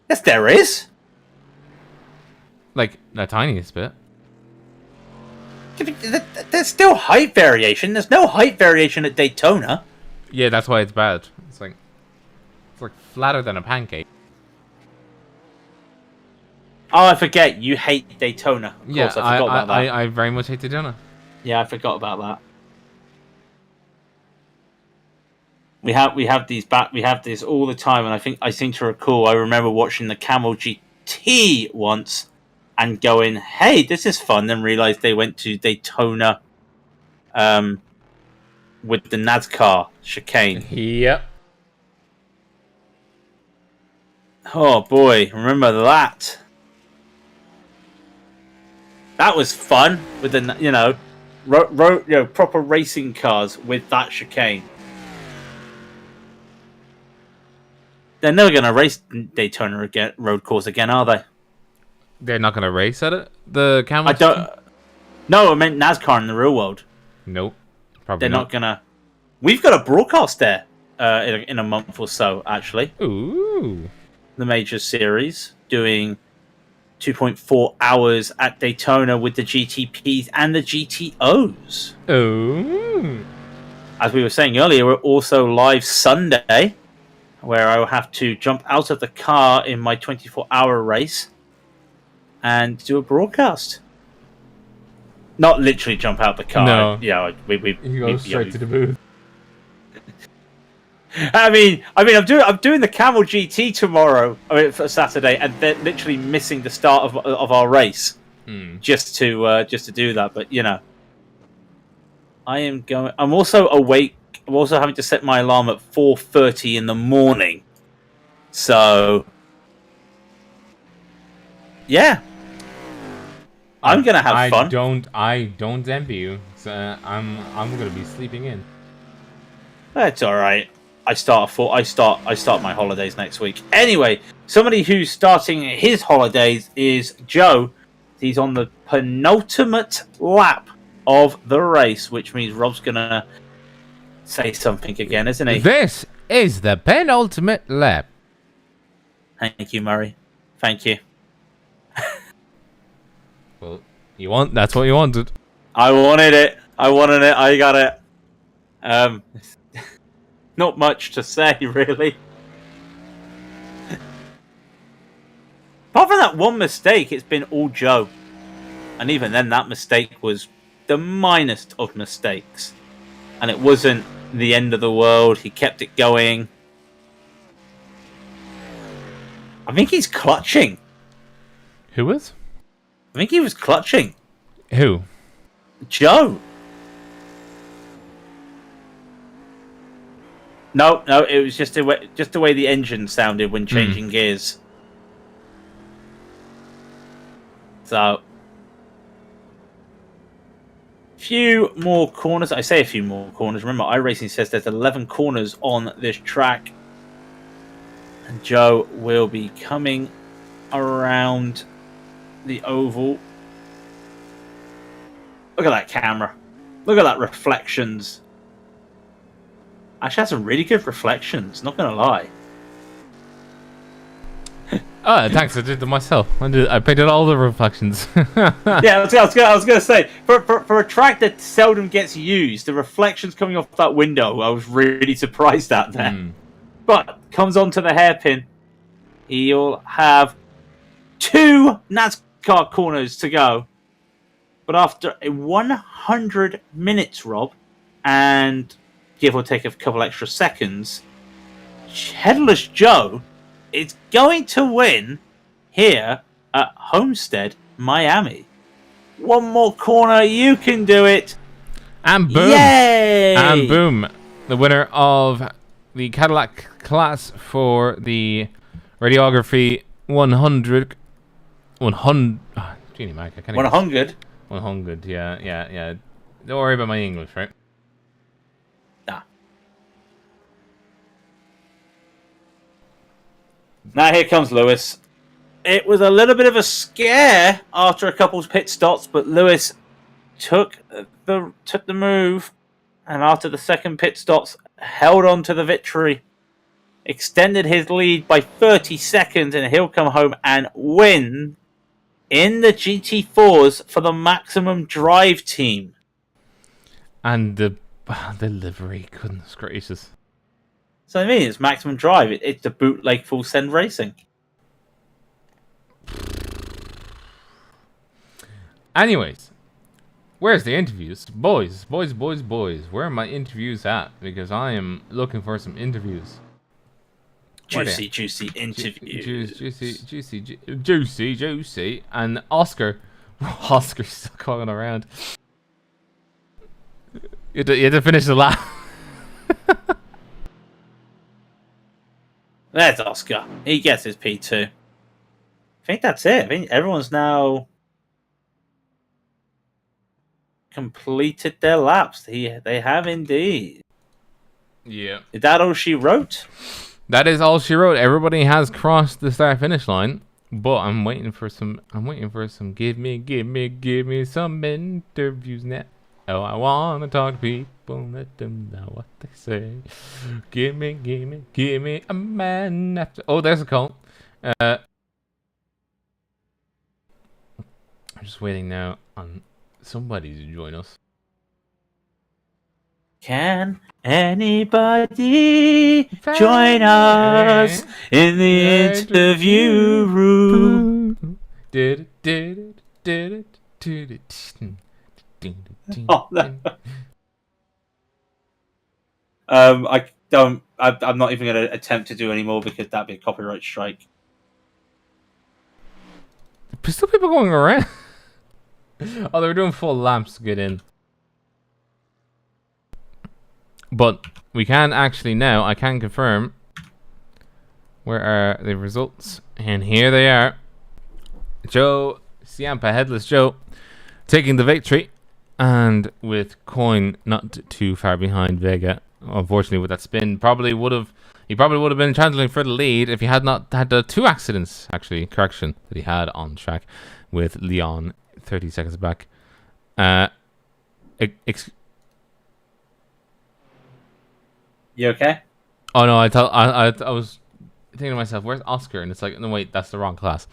Yes, there is. Like the tiniest bit. There's still height variation. There's no height variation at Daytona. Yeah, that's why it's bad. It's like flatter than a pancake. Oh, I forget. You hate Daytona. Of course, I forgot about that. I very much hate Daytona. Yeah, I forgot about that. We have this all the time, and I seem to recall. I remember watching the Camel GT once, and going, "Hey, this is fun." Then realized they went to Daytona, with the NASCAR chicane. Yep. Oh boy, remember that? That was fun with the proper racing cars with that chicane. They're never going to race Daytona again, road course again, are they? They're not going to race at it? The Camel? No, I meant NASCAR in the real world. Nope. Probably They're not going to. We've got a broadcast there in a month or so, actually. Ooh. The major series doing 2.4 hours at Daytona with the GTPs and the GTOs. Ooh. As we were saying earlier, we're also live Sunday, where I will have to jump out of the car in my 24-hour race and do a broadcast. Not literally jump out the car. No. Yeah, we go straight to the booth. I mean, I'm doing the Camel GT tomorrow. For Saturday, and they're literally missing the start of our race just to do that. But I'm also awake. I'm also having to set my alarm at 4:30 in the morning. So, yeah, I'm gonna have fun. I don't envy you. So I'm gonna be sleeping in. That's all right. I start my holidays next week. Anyway, somebody who's starting his holidays is Joe. He's on the penultimate lap of the race, which means Rob's gonna say something again, isn't he? This is the penultimate lap. Thank you, Murray. Thank you. Well, that's what you wanted. I wanted it. I got it. Not much to say, really. Apart from that one mistake, it's been all Joe. And even then, that mistake was the minest of mistakes. And it wasn't the end of the world. He kept it going. I think he's clutching. Who is? I think he was clutching. Who? Joe. No, it was just the way the engine sounded when changing gears. So, few more corners. I say a few more corners. Remember, iRacing says there's 11 corners on this track. And Joe will be coming around the oval. Look at that camera. Look at that reflections. Actually, has some really good reflections. Not gonna lie. Oh, thanks. I did them myself. I painted all the reflections. Yeah, I was gonna say for a track that seldom gets used, the reflections coming off that window, I was really surprised at that. But comes onto the hairpin. He'll have 2 NASCAR corners to go. But after 100 minutes, Rob, and give or take a couple extra seconds, Headless Joe is going to win here at Homestead, Miami. One more corner, you can do it. And boom. Yay! And boom. The winner of the Cadillac class for the Radiotherapy 100. 100. Oh, Genie Mac, I can't 100? 100, yeah. Don't worry about my English, right? Nah. Now here comes Lewis. It was a little bit of a scare after a couple of pit stops, but Lewis took the move, and after the second pit stops, held on to the victory, extended his lead by 30 seconds, and he'll come home and win in the GT4s for the Maximum Drive team. And the livery, goodness gracious. So I mean, it's Maximum Drive. It's the bootleg full send racing. Anyways, where's the interviews? Boys. Where are my interviews at? Because I am looking for some interviews. Juicy interviews. Juicy. And Oscar's still calling around. You had to finish the lap. There's Oscar. He gets his P2. I think that's it. I think everyone's now completed their laps. They have indeed. Yeah. Is that all she wrote? That is all she wrote. Everybody has crossed the start-finish line, but I'm waiting for some. Give me some interviews now. Oh, I wanna talk to people, let them know what they say. Give me a man after. Oh, there's a call. I'm just waiting now on somebody to join us. Can anybody join us in the interview room? Oh, no. I'm not even going to attempt to do any more because that'd be a copyright strike. There's still people going around. Oh, they were doing full lamps to get in. But we can actually now, I can confirm, where are the results? And here they are. Joe Ciampa, Headless Joe, taking the victory. And with Coin not too far behind Vega. Unfortunately, with that spin, he probably would have been channeling for the lead if he had not had the 2 accidents, actually, correction, that he had on track with Leon 30 seconds back. You okay? Oh no, I was thinking to myself, where's Oscar? And it's like, no wait, that's the wrong class.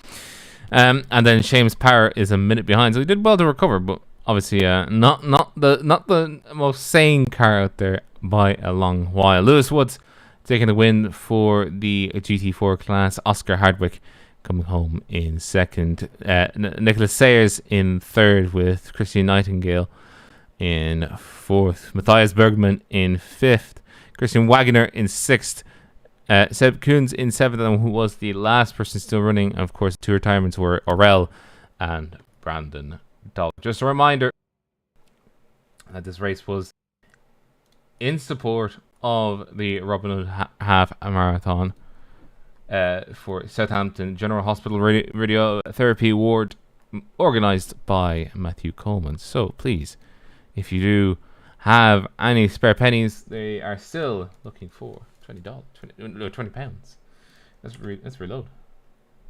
And then Seamus Power is a minute behind, so he did well to recover, but obviously not the most sane car out there by a long while. Lewis Woods taking the win for the GT4 class. Oscar Hardwick coming home in second. Nicholas Sayers in third, with Christian Nightingale in fourth. Matthias Bergman in fifth. Christian Wagner in sixth. Seb Koons in seventh, and who was the last person still running. Of course, 2 retirements were Orel and Brandon Dahl. Just a reminder that this race was in support of the Robin Hood Half Marathon for Southampton General Hospital Radiotherapy Ward, organised by Matthew Coleman. So please, if you do have any spare pennies, they are still looking for $20. £20. Let's reload.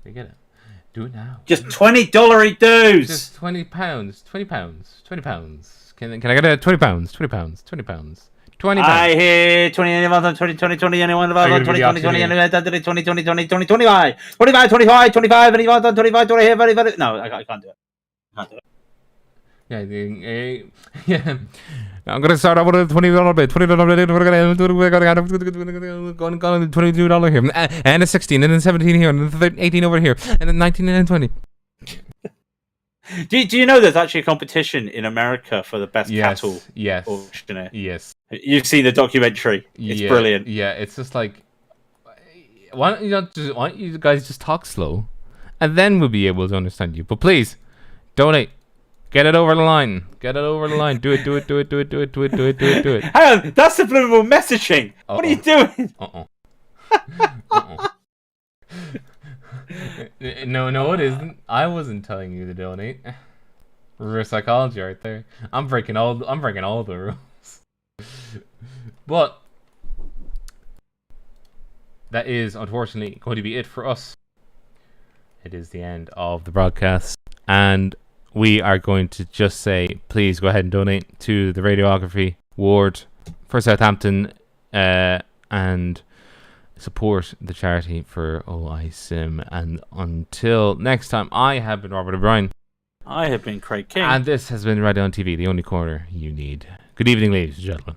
You get it. Do it now. Just $20 dues. Just £20. £20. Can I get a £20? £20. £20. I hear 20, anyone, 20, 20, 20, anyone, 20, 20, 20, 20, anyone, 20, 20, 20, 20, 25, 25, 25, 25, anyone, 25, 20, 20, no, I can't do it. Yeah. I'm gonna start out with a $20 bid. $22 here, and a 16, and then 17 here, and then 18 over here, and then 19 and then 20. Do you know there's actually a competition in America for the best cattle auctioneer? Yes. You've seen the documentary. It's brilliant. Yeah, it's just like, why don't you guys just talk slow, and then we'll be able to understand you. But please, donate. Get it over the line. Do it. Hang on, that's subliminal messaging. What are you doing? No, it isn't. I wasn't telling you to donate. Reverse psychology right there. I'm breaking all the rules. But that is unfortunately going to be it for us. It is the end of the broadcast, and we are going to just say, please go ahead and donate to the Radiography Ward for Southampton, and support the charity for OISIM. And until next time, I have been Robert O'Brien. I have been Craig King. And this has been Raidillon TV, the only corner you need. Good evening, ladies and gentlemen.